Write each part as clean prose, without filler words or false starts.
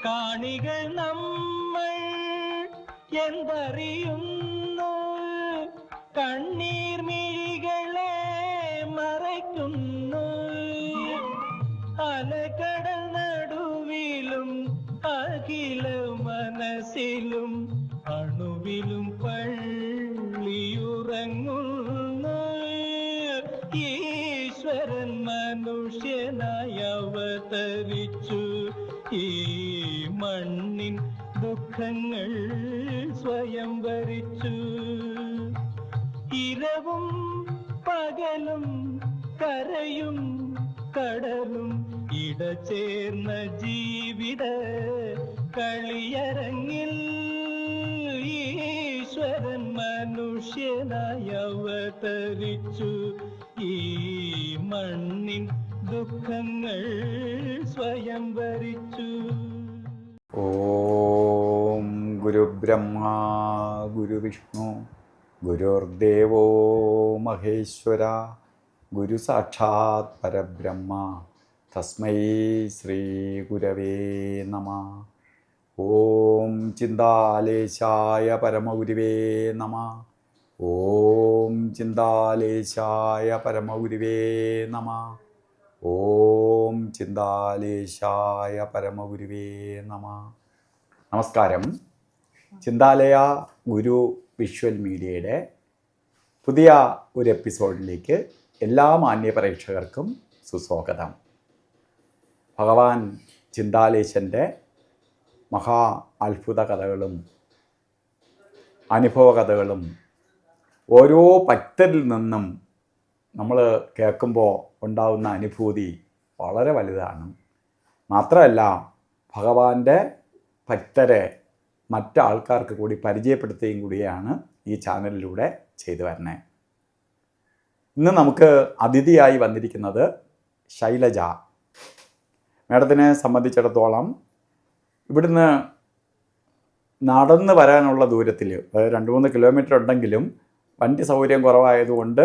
കാണികൾ നമ്മൾ എന്തറിയുന്നു, കണ്ണീർ മിഴികളെ മറയ്ക്കുന്നു. അലകടൽ നടുവിലും അഖില മനസ്സിലും അണുവിലും പള്ളിയുറങ്ങുന്നു. ഈശ്വരൻ മനുഷ്യനായി അവതരിച്ചു, ഈ മണ്ണിൻ ദുഃഖങ്ങൾ സ്വയം വരിച്ചു. ഇരവും പകലും കരയും കടലും ഇടചേർന്ന ജീവിത കളിയരങ്ങിൽ ഈശ്വരൻ മനുഷ്യനായി അവതരിച്ചു, ഈ മണ്ണിൻ ദുഃഖങ്ങൾ സ്വയം വരിച്ചു. ഓം ഗുരുബ്രഹ്മ ഗുരുവിഷ്ണു ഗുരുർദേവോ മഹേശ്വര ഗുരു സാക്ഷാത് പരബ്രഹ്മ തസ്മൈ ശ്രീ ഗുരവേ നമഃ. ഓം ചിന്താലേശായ പരമഗുരുവേ നമഃ. ഓം ചിന്താലേശായ പരമഗുരുവേ നമഃ. ഓം ചിന്താലേശായ പരമഗുരുവേ നമഃ. നമസ്കാരം. ചിന്താലയ ഗുരു വിഷ്വൽ മീഡിയയുടെ പുതിയ ഒരു എപ്പിസോഡിലേക്ക് എല്ലാ മാന്യ പ്രേക്ഷകർക്കും സുസ്വാഗതം. ഭഗവാൻ ചിന്താലേശൻ്റെ മഹാ അത്ഭുത കഥകളും അനുഭവ കഥകളും ഓരോ ഭക്തരിൽ നിന്നും നമ്മൾ കേൾക്കുമ്പോൾ ഉണ്ടാകുന്ന അനുഭൂതി വളരെ വലുതാണ്. മാത്രമല്ല, ഭഗവാന്റെ ഭക്തരെ മറ്റാൾക്കാർക്ക് കൂടി പരിചയപ്പെടുത്തുകയും കൂടിയാണ് ഈ ചാനലിലൂടെ ചെയ്തു വരുന്നത്. ഇന്ന് നമുക്ക് അതിഥിയായി വന്നിരിക്കുന്നത് ശൈലജ. മേഡത്തിനെ സംബന്ധിച്ചിടത്തോളം ഇവിടുന്ന് നടന്ന് വരാനുള്ള ദൂരത്തിൽ, അതായത് 2-3 കിലോമീറ്റർ ഉണ്ടെങ്കിലും വണ്ടി സൗകര്യം കുറവായതുകൊണ്ട്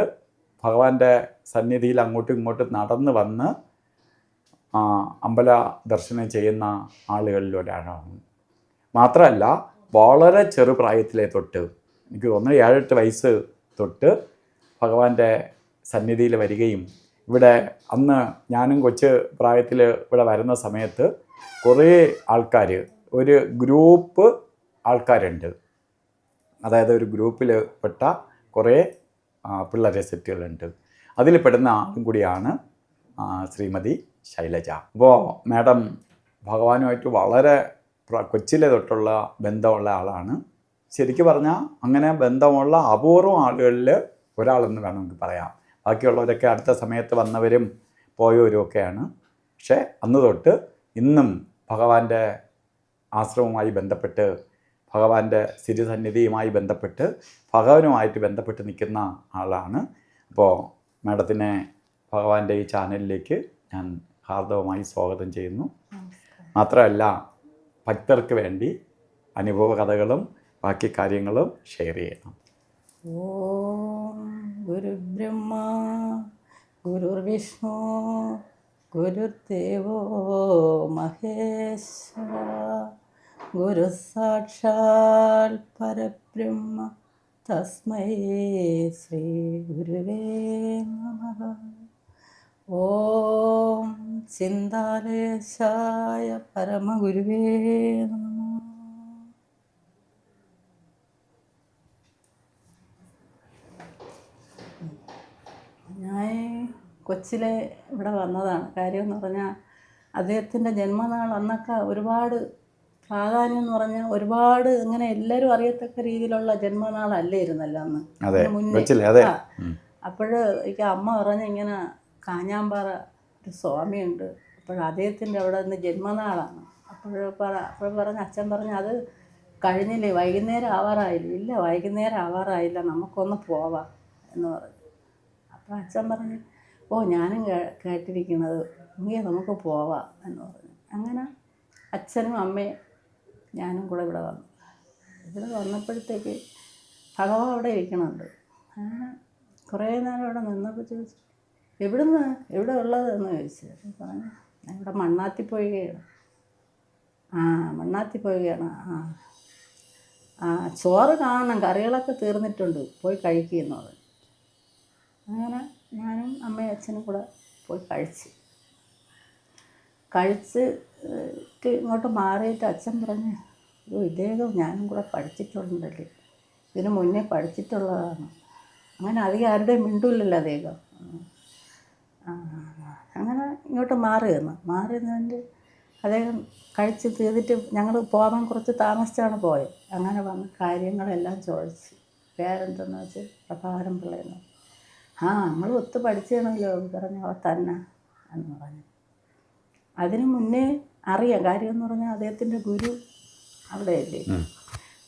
ഭഗവാന്റെ സന്നിധിയിൽ അങ്ങോട്ടും ഇങ്ങോട്ടും നടന്ന് വന്ന് അമ്പല ദർശനം ചെയ്യുന്ന ആളുകളിൽ ഒരാളാണ്. മാത്രമല്ല, വളരെ ചെറുപ്രായത്തിലെ തൊട്ട്, എനിക്ക് തോന്നുന്നു 7-8 വയസ്സ് തൊട്ട് ഭഗവാന്റെ സന്നിധിയിൽ വരികയും ഇവിടെ അന്ന് ഞാനും കൊച്ചു പ്രായത്തിൽ ഇവിടെ വരുന്ന സമയത്ത് കുറേ ആൾക്കാർ, ഒരു ഗ്രൂപ്പ് ആൾക്കാരുണ്ട്, അതായത് ഒരു ഗ്രൂപ്പിൽ പെട്ട കുറേ പിള്ളേരെ സെറ്റുകളുണ്ട്. അതിൽ പെടുന്ന ആളും കൂടിയാണ് ശ്രീമതി ശൈലജ. അപ്പോൾ മാഡം ഭഗവാനുമായിട്ട് വളരെ കൊച്ചിലെ തൊട്ടുള്ള ബന്ധമുള്ള ആളാണ്. ശരിക്കും പറഞ്ഞാൽ അങ്ങനെ ബന്ധമുള്ള അപൂർവം ആളുകളിൽ ഒരാളെന്ന് വേണമെങ്കിൽ പറയാം. ബാക്കിയുള്ളവരൊക്കെ അടുത്ത സമയത്ത് വന്നവരും പോയവരും ഒക്കെയാണ്. പക്ഷേ അന്ന് തൊട്ട് ഇന്നും ഭഗവാന്റെ ആശ്രമവുമായി ബന്ധപ്പെട്ട്, ഭഗവാന്റെ സിരിസന്നിധിയുമായി ബന്ധപ്പെട്ട്, ഭഗവാനുമായിട്ട് ബന്ധപ്പെട്ട് നിൽക്കുന്ന ആളാണ്. അപ്പോൾ മാഡത്തിനെ ഭഗവാന്റെ ഈ ചാനലിലേക്ക് ഞാൻ ഹാർദവമായി സ്വാഗതം ചെയ്യുന്നു. മാത്രമല്ല, ഭക്തർക്ക് വേണ്ടി അനുഭവ കഥകളും ബാക്കി കാര്യങ്ങളും ഷെയർ ചെയ്യണം. ഓം ഗുരുബ്രഹ്മ ഗുരുർവിഷ്ണു ഗുരുദേവോ മഹേശ്വര ഗുരു സാക്ഷാൽ പരബ്രഹ്മ തസ്മൈ ശ്രീ ഗുരുവേ നമഃ. ഓം ചിന്താലേശായ പരമഗുരുവേ നമഃ. ഞാൻ കൊച്ചിലെ ഇവിടെ വന്നതാണ്. കാര്യമെന്ന് പറഞ്ഞാൽ അദ്ദേഹത്തിൻ്റെ ജന്മനാൾ അന്നൊക്കെ ഒരുപാട് പ്രാധാന്യം എന്ന് പറഞ്ഞാൽ ഒരുപാട് ഇങ്ങനെ എല്ലാവരും അറിയത്തക്ക രീതിയിലുള്ള ജന്മനാളല്ലായിരുന്നല്ലോ അന്ന്. മുന്നേ അപ്പോൾ എനിക്ക് അമ്മ പറഞ്ഞ ഇങ്ങനെ കാഞ്ഞാമ്പാറ ഒരു സ്വാമിയുണ്ട്, അപ്പോൾ അദ്ദേഹത്തിൻ്റെ അവിടെ നിന്ന് ജന്മനാളാണ്. അപ്പോൾ പറഞ്ഞ അച്ഛൻ പറഞ്ഞ് അത് കഴിഞ്ഞില്ലേ, വൈകുന്നേരം ആവാറായില്ല. ഇല്ല, വൈകുന്നേരം ആവാറായില്ല, നമുക്കൊന്ന് പോവാം എന്ന് പറഞ്ഞു. അപ്പോൾ അച്ഛൻ പറഞ്ഞു, ഓ ഞാനും കേട്ടിരിക്കുന്നത്, എങ്കിൽ നമുക്ക് പോവാം എന്ന് പറഞ്ഞു. അങ്ങനെ അച്ഛനും അമ്മയും ഞാനും കൂടെ ഇവിടെ വന്നു. ഇവിടെ വന്നപ്പോഴത്തേക്ക് ഭഗവാൻ അവിടെ ഇരിക്കണുണ്ട്. അങ്ങനെ കുറേ നേരം ഇവിടെ നിന്നപ്പോൾ ചോദിച്ചു, എവിടെ ഉള്ളത് എന്ന് ചോദിച്ചു. പറഞ്ഞു, ഞാൻ ഇവിടെ മണ്ണാത്തിപ്പൊയ്കയാണ്. ആ മണ്ണാത്തി പോവുകയാണ്. ആ ആ ചോറ് കാണണം, കറികളൊക്കെ തീർന്നിട്ടുണ്ട്, പോയി കഴിക്കുന്നത്. അങ്ങനെ ഞാനും അമ്മയും അച്ഛനും കൂടെ പോയി കഴിച്ചിട്ട് ഇങ്ങോട്ട് മാറിയിട്ട് അച്ഛൻ പറഞ്ഞു, അയ്യോ ഇദ്ദേഹം ഞാനും കൂടെ പഠിച്ചിട്ടുണ്ടല്ലേ, ഇതിന് മുന്നേ പഠിച്ചിട്ടുള്ളതാണ്. അങ്ങനെ അധികം ആരുടെയും മിണ്ടില്ലല്ലോ അദ്ദേഹം. ആ, അങ്ങനെ ഇങ്ങോട്ട് മാറി നിന്നിട്ട് അദ്ദേഹം കഴിച്ച് തീർന്നിട്ട് ഞങ്ങൾ പോകാൻ കുറച്ച് താമസിച്ചാണ് പോയത്. അങ്ങനെ വന്ന് കാര്യങ്ങളെല്ലാം ചോദിച്ച്, പേരെന്തെന്ന് വെച്ച് പ്രഭാകരൻ പിള്ളയെന്ന്. ആ നമ്മൾ ഒത്തു പഠിച്ചതാണല്ലോ പറഞ്ഞു. അവ തന്നെ എന്ന് പറഞ്ഞു. അതിന് മുന്നേ അറിയാം കാര്യമെന്ന് പറഞ്ഞാൽ അദ്ദേഹത്തിൻ്റെ ഗുരു അവിടെയല്ലേ.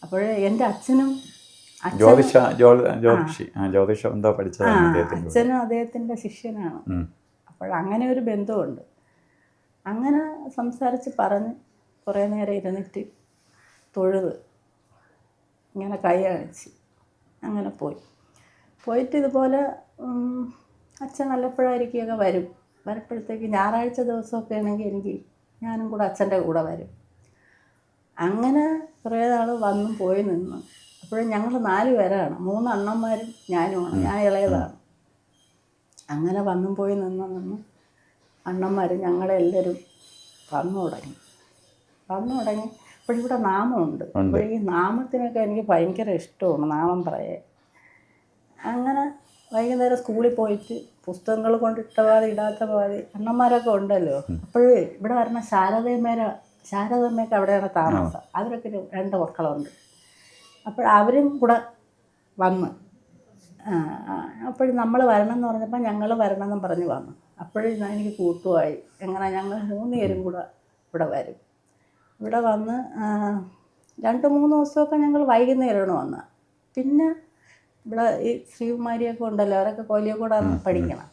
അപ്പോഴേ എൻ്റെ അച്ഛനും ജ്യോതിഷം എന്തോ പഠിച്ചതാണ് അച്ഛനും അദ്ദേഹത്തിൻ്റെ ശിഷ്യനാണ്. അപ്പോഴങ്ങനെ ഒരു ബന്ധമുണ്ട്. അങ്ങനെ സംസാരിച്ച് പറഞ്ഞ് കുറേ നേരം ഇരുന്നിട്ട് തൊഴുത് ഇങ്ങനെ കൈ കാണിച്ച് അങ്ങനെ പോയിട്ട് ഇതുപോലെ അച്ഛൻ വല്ലപ്പോഴായിരിക്കുകയൊക്കെ വരുമ്പോഴത്തേക്ക് ഞായറാഴ്ച ദിവസമൊക്കെ ആണെങ്കിൽ ഞാനും കൂടെ അച്ഛൻ്റെ കൂടെ വരും. അങ്ങനെ കുറേ നാൾ വന്നും പോയി നിന്ന്. അപ്പോഴും ഞങ്ങൾ 4 പേരാണ്, 3 അണ്ണന്മാരും ഞാനുമാണ്, ഞാൻ ഇളയതാണ്. അങ്ങനെ വന്നും പോയി നിന്ന് അണ്ണന്മാർ ഞങ്ങളെല്ലാവരും വന്നു തുടങ്ങി. അപ്പോഴിവിടെ നാമമുണ്ട്. അപ്പോൾ ഈ നാമത്തിനൊക്കെ എനിക്ക് ഭയങ്കര ഇഷ്ടമാണ്, നാമം പറയാൻ. അങ്ങനെ വൈകുന്നേരം സ്കൂളിൽ പോയിട്ട് പുസ്തകങ്ങൾ കൊണ്ടിട്ട പാതി ഇടാത്ത പാതി അണ്ണന്മാരൊക്കെ ഉണ്ടല്ലോ. അപ്പോഴേ ഇവിടെ വരണ ശാരദമ്മയൊക്കെ അവിടെയാണ് താമസം. അവരൊക്കെ 2 മക്കളുണ്ട്. അവരും കൂടെ വന്ന് അപ്പോഴും നമ്മൾ വരണം എന്ന് പറഞ്ഞപ്പോൾ ഞങ്ങൾ വരണമെന്നും പറഞ്ഞ് വന്നു. അപ്പോഴും എനിക്ക് കൂട്ടുമായി. എങ്ങനെ ഞങ്ങൾ 3 പേരും കൂടെ ഇവിടെ വരും. ഇവിടെ വന്ന് 2-3 ദിവസമൊക്കെ ഞങ്ങൾ വൈകുന്നേരമാണ് വന്നത്. പിന്നെ ഇവിടെ ഈ ശ്രീകുമാരിയൊക്കെ ഉണ്ടല്ലോ, അവരൊക്കെ കോലിയക്കോടാണ് പഠിക്കണം.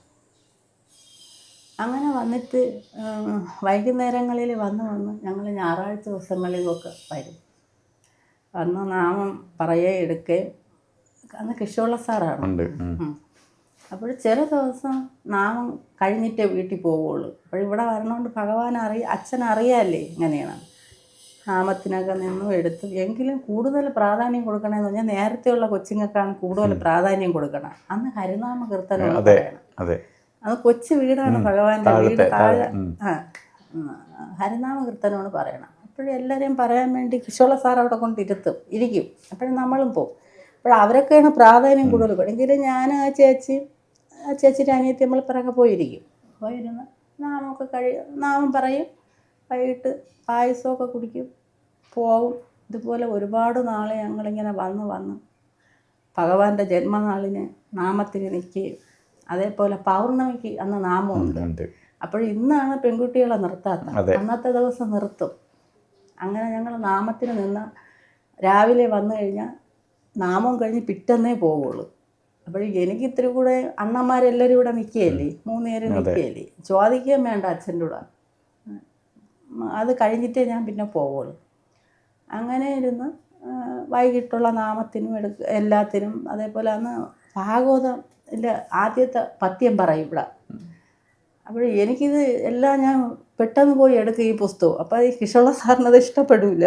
അങ്ങനെ വന്നിട്ട് വൈകുന്നേരങ്ങളിൽ വന്ന് ഞങ്ങൾ ഞായറാഴ്ച ദിവസങ്ങളിലൊക്കെ വരും. വന്ന് നാമം പറയുകയും എടുക്കുകയും. അന്ന് കിഷോള സാറാണ്. അപ്പോൾ ചില ദിവസം നാമം കഴിഞ്ഞിട്ടേ വീട്ടിൽ പോവുള്ളൂ. ഇവിടെ വരണോണ്ട് അച്ഛൻ അറിയാമല്ലേ എങ്ങനെയാണ് നാമത്തിനൊക്കെ നിന്നും എടുത്ത്. എങ്കിലും കൂടുതൽ പ്രാധാന്യം കൊടുക്കണമെന്ന് പറഞ്ഞാൽ നേരത്തെയുള്ള കൊച്ചുങ്ങൾക്കാണ് കൂടുതൽ പ്രാധാന്യം കൊടുക്കണം. അന്ന് ഹരിനാമ കീർത്തനം പറയണം. അത് കൊച്ചു വീടാണ്, ഭഗവാന്റെ വീട് താഴെ. ഹരിനാമ കീർത്തനമാണ് പറയണം. അപ്പോഴും എല്ലാവരെയും പറയാൻ വേണ്ടി കിഷോള സാർ അവിടെ ഇരിക്കും. അപ്പോഴും നമ്മളും പോകും. അവരൊക്കെയാണ് പ്രാധാന്യം കൂടുതൽ. എങ്കിലും ഞാൻ ചേച്ചിയുടെ അനിയത്തി നമ്മൾ പിറകെ പോയിരുന്ന് നാമം പറയും. വൈകിട്ട് പായസമൊക്കെ കുടിക്കും, പോവും. ഇതുപോലെ ഒരുപാട് നാളെ ഞങ്ങളിങ്ങനെ വന്ന് ഭഗവാന്റെ ജന്മനാളിന് നാമത്തിന് നിൽക്കുകയും. അതേപോലെ പൗർണമിക്ക് അന്ന് നാമമുണ്ട്. അപ്പോൾ ഇന്നാണ് പെൺകുട്ടികളെ നിർത്താത്തത്, അന്നത്തെ ദിവസം നിർത്തും. അങ്ങനെ ഞങ്ങൾ നാമത്തിന് നിന്ന് രാവിലെ വന്നു കഴിഞ്ഞാൽ നാമം കഴിഞ്ഞ് പിറ്റന്നേ പോവുള്ളൂ. അപ്പോൾ എനിക്ക് ഇത്തിരി കൂടെ അണ്ണന്മാരെല്ലാവരും ഇവിടെ നിൽക്കുകയല്ലേ, 3 പേര് നിൽക്കുകയല്ലേ, ചോദിക്കുകയും വേണ്ട അച്ഛൻ്റെ കൂടെ. അത് കഴിഞ്ഞിട്ടേ ഞാൻ പിന്നെ പോവുള്ളൂ. അങ്ങനെ ഇരുന്ന് വൈകിട്ടുള്ള നാമത്തിനും എല്ലാത്തിനും. അതേപോലെ അന്ന് ഭാഗവതത്തിൻ്റെ ആദ്യത്തെ പദ്യം പറയും ഇവിടെ. അപ്പോൾ എനിക്കിത് എല്ലാം ഞാൻ പെട്ടെന്ന് പോയി എടുക്കും ഈ പുസ്തകം. അപ്പോൾ ഈ കിഷോള സാറിനത് ഇഷ്ടപ്പെടില്ല.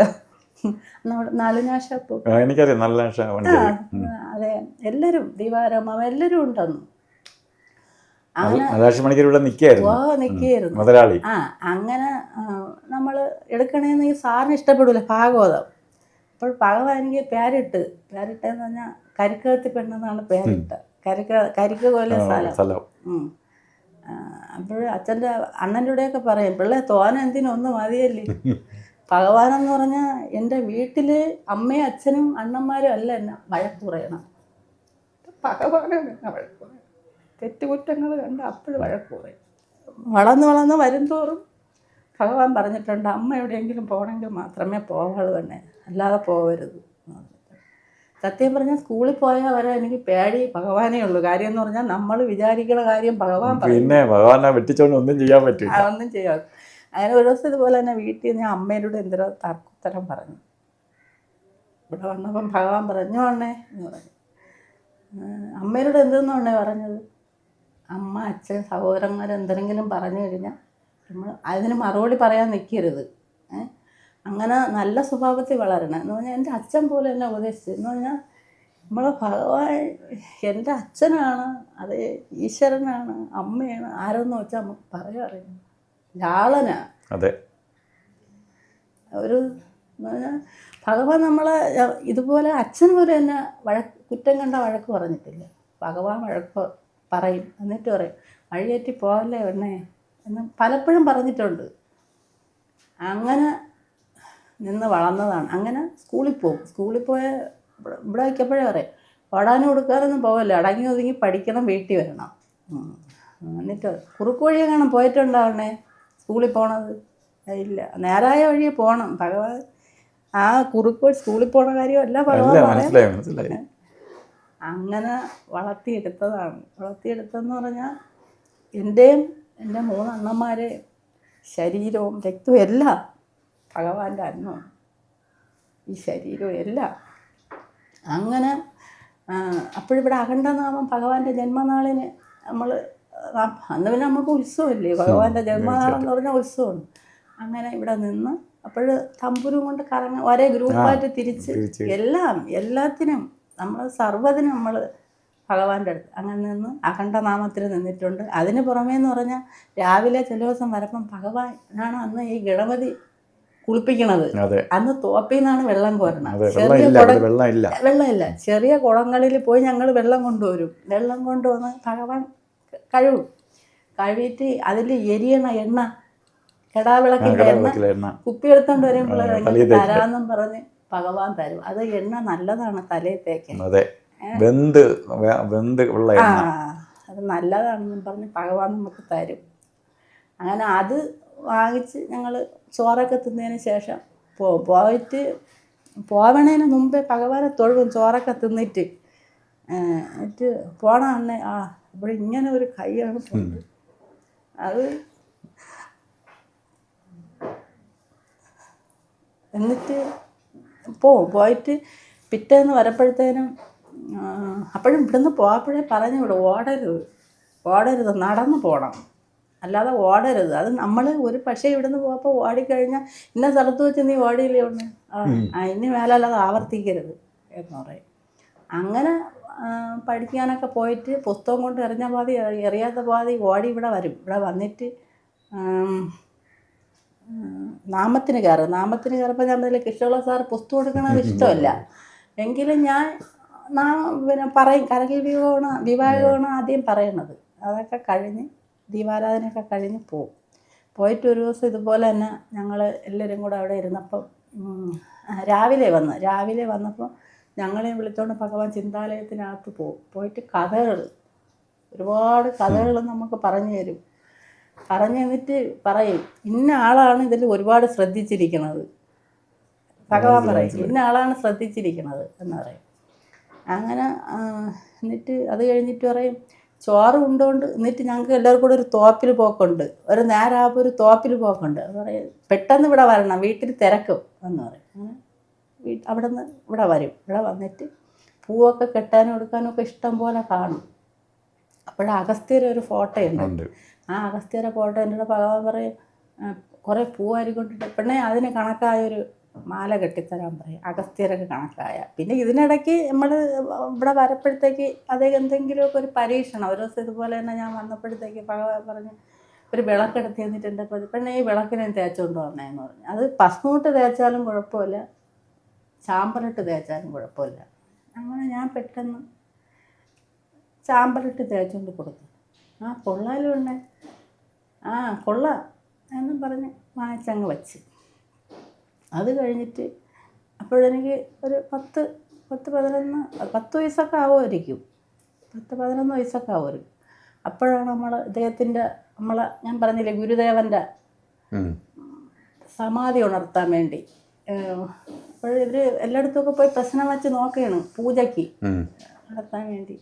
എനിക്കറിയാം, നല്ല അതെ, എല്ലാവരും ദീപാരാമ എല്ലാവരും ഉണ്ടെന്ന്. നിൽക്കുകയായിരുന്നു മുതലാളി. അങ്ങനെ നമ്മൾ എടുക്കണേന്ന് ഈ സാറിന് ഇഷ്ടപ്പെടില്ല ഭാഗവതം. അപ്പോൾ ഭഗവാൻ എനിക്ക് പേരിട്ടെന്ന് പറഞ്ഞാൽ കരിക്കകത്തി പെണ്ണെന്നാണ് പേരിട്ട. കരിക്ക പോലെ സ്ഥലം. അപ്പോൾ അച്ഛൻ്റെ അണ്ണൻ്റെ കൂടെയൊക്കെ പറയും, പിള്ളേ തോനെ എന്തിനൊന്നും മതിയല്ലേ. ഭഗവാനെന്ന് പറഞ്ഞാൽ എൻ്റെ വീട്ടിൽ അമ്മയും അച്ഛനും അണ്ണന്മാരും അല്ല എന്നെ വഴക്ക് പറയണം. ഭഗവാനെ വഴക്ക് പറയണം. തെറ്റുകുറ്റങ്ങൾ കണ്ട് അപ്പോൾ വഴക്ക് പറയും. വളർന്ന് വരുംതോറും ഭഗവാൻ പറഞ്ഞിട്ടുണ്ട്, അമ്മ എവിടെയെങ്കിലും പോകണമെങ്കിൽ മാത്രമേ പോകാവൂ തന്നെ, അല്ലാതെ പോകരുത്. സത്യം പറഞ്ഞാൽ സ്കൂളിൽ പോയാൽ വരെ എനിക്ക് പേടി ഭഗവാനേ ഉള്ളൂ. കാര്യം എന്ന് പറഞ്ഞാൽ നമ്മൾ വിചാരിക്കുന്ന കാര്യം ഭഗവാൻ പിന്നെ ഭഗവാനെ വെട്ടിച്ചോണ്ട് ഒന്നും ചെയ്യാൻ പറ്റില്ല. ഒന്നും ചെയ്യാം. അങ്ങനെ ഒരു ദിവസം ഇതുപോലെ തന്നെ വീട്ടിൽ ഞാൻ അമ്മയോട് എന്തൊരു തർക്കുത്തരം പറഞ്ഞു. ഇവിടെ വന്നപ്പം ഭഗവാൻ പറഞ്ഞു അണ്ണേ എന്ന് പറഞ്ഞു. അമ്മയോട് എന്തെന്നാണേ പറഞ്ഞത്, അമ്മ അച്ഛൻ സഹോദരന്മാർ എന്തെങ്കിലും പറഞ്ഞു കഴിഞ്ഞാൽ നമ്മൾ അതിന് മറുപടി പറയാൻ നിൽക്കരുത്. അങ്ങനെ നല്ല സ്വഭാവത്തിൽ വളരണം എന്ന് പറഞ്ഞാൽ എൻ്റെ അച്ഛൻ പോലെ എന്നെ ഉപദേശിച്ചു എന്ന് പറഞ്ഞാൽ നമ്മളെ ഭഗവാൻ എൻ്റെ അച്ഛനാണ്, അത് ഈശ്വരനാണ്, അമ്മയാണ്, ആരെന്ന് വെച്ചാൽ നമുക്ക് പറയാറില്ല. ലാളന അതെ. ഒരു എന്ന് പറഞ്ഞാൽ ഭഗവാൻ നമ്മളെ ഇതുപോലെ അച്ഛൻ പോലെ തന്നെ കുറ്റം കണ്ട വഴക്ക് പറഞ്ഞിട്ടില്ല. ഭഗവാൻ വഴക്ക് പറയും, എന്നിട്ട് പറയും വഴിയേറ്റി പോകല്ലേ എണ്ണേ എന്ന് പലപ്പോഴും പറഞ്ഞിട്ടുണ്ട്. അങ്ങനെ നിന്ന് വളർന്നതാണ്. അങ്ങനെ സ്കൂളിൽ പോകും. സ്കൂളിൽ പോയ ഇവിടെ വയ്ക്കപ്പോഴേ പറയും ഓടാനും കൊടുക്കാനൊന്നും പോകല്ല, അടങ്ങി ഒതുങ്ങി പഠിക്കണം, വീട്ടിൽ വരണം. എന്നിട്ട് കുറുക്ക് വഴിയെ കാണാൻ പോയിട്ടുണ്ടാവണേ സ്കൂളിൽ പോണത് ഇല്ല, നേരായ വഴിയെ പോകണം. ഭഗവാൻ ആ കുറുക്ക് വഴി സ്കൂളിൽ പോണ കാര്യമല്ല ഭഗവാൻ മനസ്സിലായി. അങ്ങനെ വളർത്തിയെടുത്തതാണ്. വളർത്തിയെടുത്തതെന്ന് പറഞ്ഞാൽ എൻ്റെയും എൻ്റെ 3 അണ്ണന്മാരെ ശരീരവും രക്തവും എല്ലാം ഭഗവാന്റെ അന്നമാണ്. ഈ ശരീരവും എല്ലാം അങ്ങനെ. അപ്പോഴിവിടെ അഖണ്ഡനാമം ഭഗവാന്റെ ജന്മനാളിന് നമ്മൾ അന്ന് പിന്നെ നമുക്ക് ഉത്സവമില്ലേ, ഭഗവാന്റെ ജന്മനാളെന്ന് പറഞ്ഞാൽ ഉത്സവമാണ്. അങ്ങനെ ഇവിടെ നിന്ന് അപ്പോൾ തമ്പുരും കൊണ്ട് കറങ്ങാൻ ഒരേ ഗ്രൂപ്പായിട്ട് തിരിച്ച് എല്ലാത്തിനും നമ്മൾ സർവ്വതിനും നമ്മൾ ഭഗവാന്റെ അടുത്ത് അങ്ങനെ നിന്ന് അഖണ്ഡനാമത്തിൽ നിന്നിട്ടുണ്ട്. അതിന് പുറമേന്ന് പറഞ്ഞാൽ രാവിലെ ചില ദിവസം വരുമ്പം ഭഗവാനാണ് അന്ന് ഈ ഗണപതി കുളിപ്പിക്കണത്. അന്ന് തോപ്പിൽ നിന്നാണ് വെള്ളം കോരണം. വെള്ളമില്ല, ചെറിയ കുളങ്ങളിൽ പോയി ഞങ്ങൾ വെള്ളം കൊണ്ടുവരും. വെള്ളം കൊണ്ടുവന്ന് ഭഗവാൻ കഴുകും. കഴുകിയിട്ട് അതിൽ എരിയണ എണ്ണ, കെടാവിളക്കിൻ്റെ എണ്ണ കുപ്പി എടുത്തോണ്ട് വരുമ്പോൾ തരാമെന്നും പറഞ്ഞ് ഭഗവാൻ തരും. അത് എണ്ണ നല്ലതാണ് തലയിൽ തേക്കാൻ. അത് നല്ലതാണെന്നും പറഞ്ഞ് ഭഗവാൻ നമുക്ക് തരും. അങ്ങനെ അത് വാങ്ങിച്ച് ഞങ്ങൾ ചോറൊക്കെ തിന്നതിന് ശേഷം പോയിട്ട് പോവണേന് മുമ്പേ ഭഗവാനെ തൊഴുകും. ചോറൊക്കെ തിന്നിട്ട് എന്നിട്ട് പോണ അന്നേ ഇവിടെ ഇങ്ങനെ ഒരു കൈയാണ് പോയത്. അത് എന്നിട്ട് പോയിട്ട് പിറ്റേന്ന് വരപ്പോഴത്തേനും അപ്പോഴും ഇവിടുന്ന് പോയപ്പോഴേ പറഞ്ഞു വിടും ഓടരുത് നടന്നു പോകണം, അല്ലാതെ ഓടരുത്. അത് നമ്മൾ ഒരു പക്ഷേ ഇവിടുന്ന് പോയപ്പോൾ ഓടിക്കഴിഞ്ഞാൽ ഇന്ന സ്ഥലത്ത് വെച്ച് നീ ഓടിയില്ലേ ഒന്ന് ഇനി മേലല്ലാതെ ആവർത്തിക്കരുത് എന്ന് പറയും. അങ്ങനെ പഠിക്കാനൊക്കെ പോയിട്ട് പുസ്തകം കൊണ്ട് എറിഞ്ഞ പാതി എറിയാത്ത പാതി ഓടി ഇവിടെ വരും. ഇവിടെ വന്നിട്ട് നാമത്തിന് കയറുമ്പോൾ ഞാൻ പറഞ്ഞില്ല കൃഷ്ണപിള്ള സാർ പുസ്തകം കൊടുക്കണത് ഇഷ്ടമല്ല. എങ്കിലും ഞാൻ പിന്നെ പറയും കരകൽ വിവാഹമാണ് ആദ്യം പറയണത്. അതൊക്കെ കഴിഞ്ഞ് ദീപാരാധനയൊക്കെ കഴിഞ്ഞ് പോയിട്ട് ഒരു ദിവസം ഇതുപോലെ തന്നെ ഞങ്ങൾ എല്ലാവരും കൂടെ അവിടെ ഇരുന്നപ്പം രാവിലെ വന്നപ്പോൾ ഞങ്ങളെയും വിളിച്ചുകൊണ്ട് ഭഗവാൻ ചിന്താലയത്തിനകത്ത് പോയിട്ട് ഒരുപാട് കഥകൾ നമുക്ക് പറഞ്ഞു തരും. പറഞ്ഞു തന്നിട്ട് പറയും ഇന്ന ആളാണ് ഇതിൽ ഒരുപാട് ശ്രദ്ധിച്ചിരിക്കുന്നത്. ഭഗവാൻ പറയും ഇന്ന ആളാണ് ശ്രദ്ധിച്ചിരിക്കുന്നത് എന്ന് പറയും. അങ്ങനെ എന്നിട്ട് അത് കഴിഞ്ഞിട്ട് പറയും ചോറ് കൊണ്ടുകൊണ്ട് എന്നിട്ട് ഞങ്ങൾക്ക് എല്ലാവർക്കും കൂടെ ഒരു തോപ്പിൽ പോക്കുണ്ട്. ഒരു നേരമാകുമ്പോൾ ഒരു തോപ്പിൽ പോക്കുണ്ട്. അത് പറയും പെട്ടെന്ന് ഇവിടെ വരണം, വീട്ടിൽ തിരക്കും എന്ന് പറയും. അങ്ങനെ അവിടെ നിന്ന് ഇവിടെ വരും. ഇവിടെ വന്നിട്ട് പൂവൊക്കെ കെട്ടാനും എടുക്കാനും ഒക്കെ ഇഷ്ടം പോലെ കാണും. അപ്പോഴേ അഗസ്ത്യരെ ഒരു ഫോട്ടോ ഉണ്ട്. ആ അഗസ്ത്യരെ ഫോട്ടോ എൻ്റെ ഭഗവാൻ പറയും കുറേ പൂവാരിക്കൊണ്ടിട്ട് പെണ്ണെ അതിന് കണക്കായൊരു മാല കെട്ടിത്തരാൻ പറയും. അഗസ്ത്യരൊക്കെ കണക്കായ. പിന്നെ ഇതിനിടയ്ക്ക് നമ്മൾ ഇവിടെ വരപ്പോഴത്തേക്ക് അതേ എന്തെങ്കിലുമൊക്കെ ഒരു പരീക്ഷണം. ഒരു ദിവസം ഇതുപോലെ തന്നെ ഞാൻ വന്നപ്പോഴത്തേക്ക് ഭഗവാൻ പറഞ്ഞ് ഒരു വിളക്കെടുത്ത് തന്നിട്ട് എൻ്റെ പെണ്ണെ ഈ വിളക്കിനെ തേച്ചുകൊണ്ട് വന്നേന്ന് പറഞ്ഞു. അത് ഭസ്മമിട്ട് തേച്ചാലും കുഴപ്പമില്ല, ചാമ്പലിട്ട് തേച്ചാലും കുഴപ്പമില്ല. അങ്ങനെ ഞാൻ പെട്ടെന്ന് ചാമ്പലിട്ട് തേച്ചുകൊണ്ട് കൊടുത്തു. കൊള്ളാലും ഉണ്ട്, കൊള്ളാം എന്നും പറഞ്ഞ് വാങ്ങിച്ചങ്ങ് വച്ച്. അത് കഴിഞ്ഞിട്ട് അപ്പോഴെനിക്ക് ഒരു 10 വയസ്സൊക്കെ ആവുമായിരിക്കും. 10-11 വയസ്സൊക്കെ ആവുമായിരിക്കും. അപ്പോഴാണ് ഇദ്ദേഹത്തിൻ്റെ ഞാൻ പറഞ്ഞില്ലേ ഗുരുദേവൻ്റെ സമാധി ഉണർത്താൻ വേണ്ടി അപ്പോൾ ഇവർ എല്ലായിടത്തുമൊക്കെ പോയി പ്രശ്നം വെച്ച് നോക്കുകയാണ് പൂജയ്ക്ക് നടത്താൻ വേണ്ടി.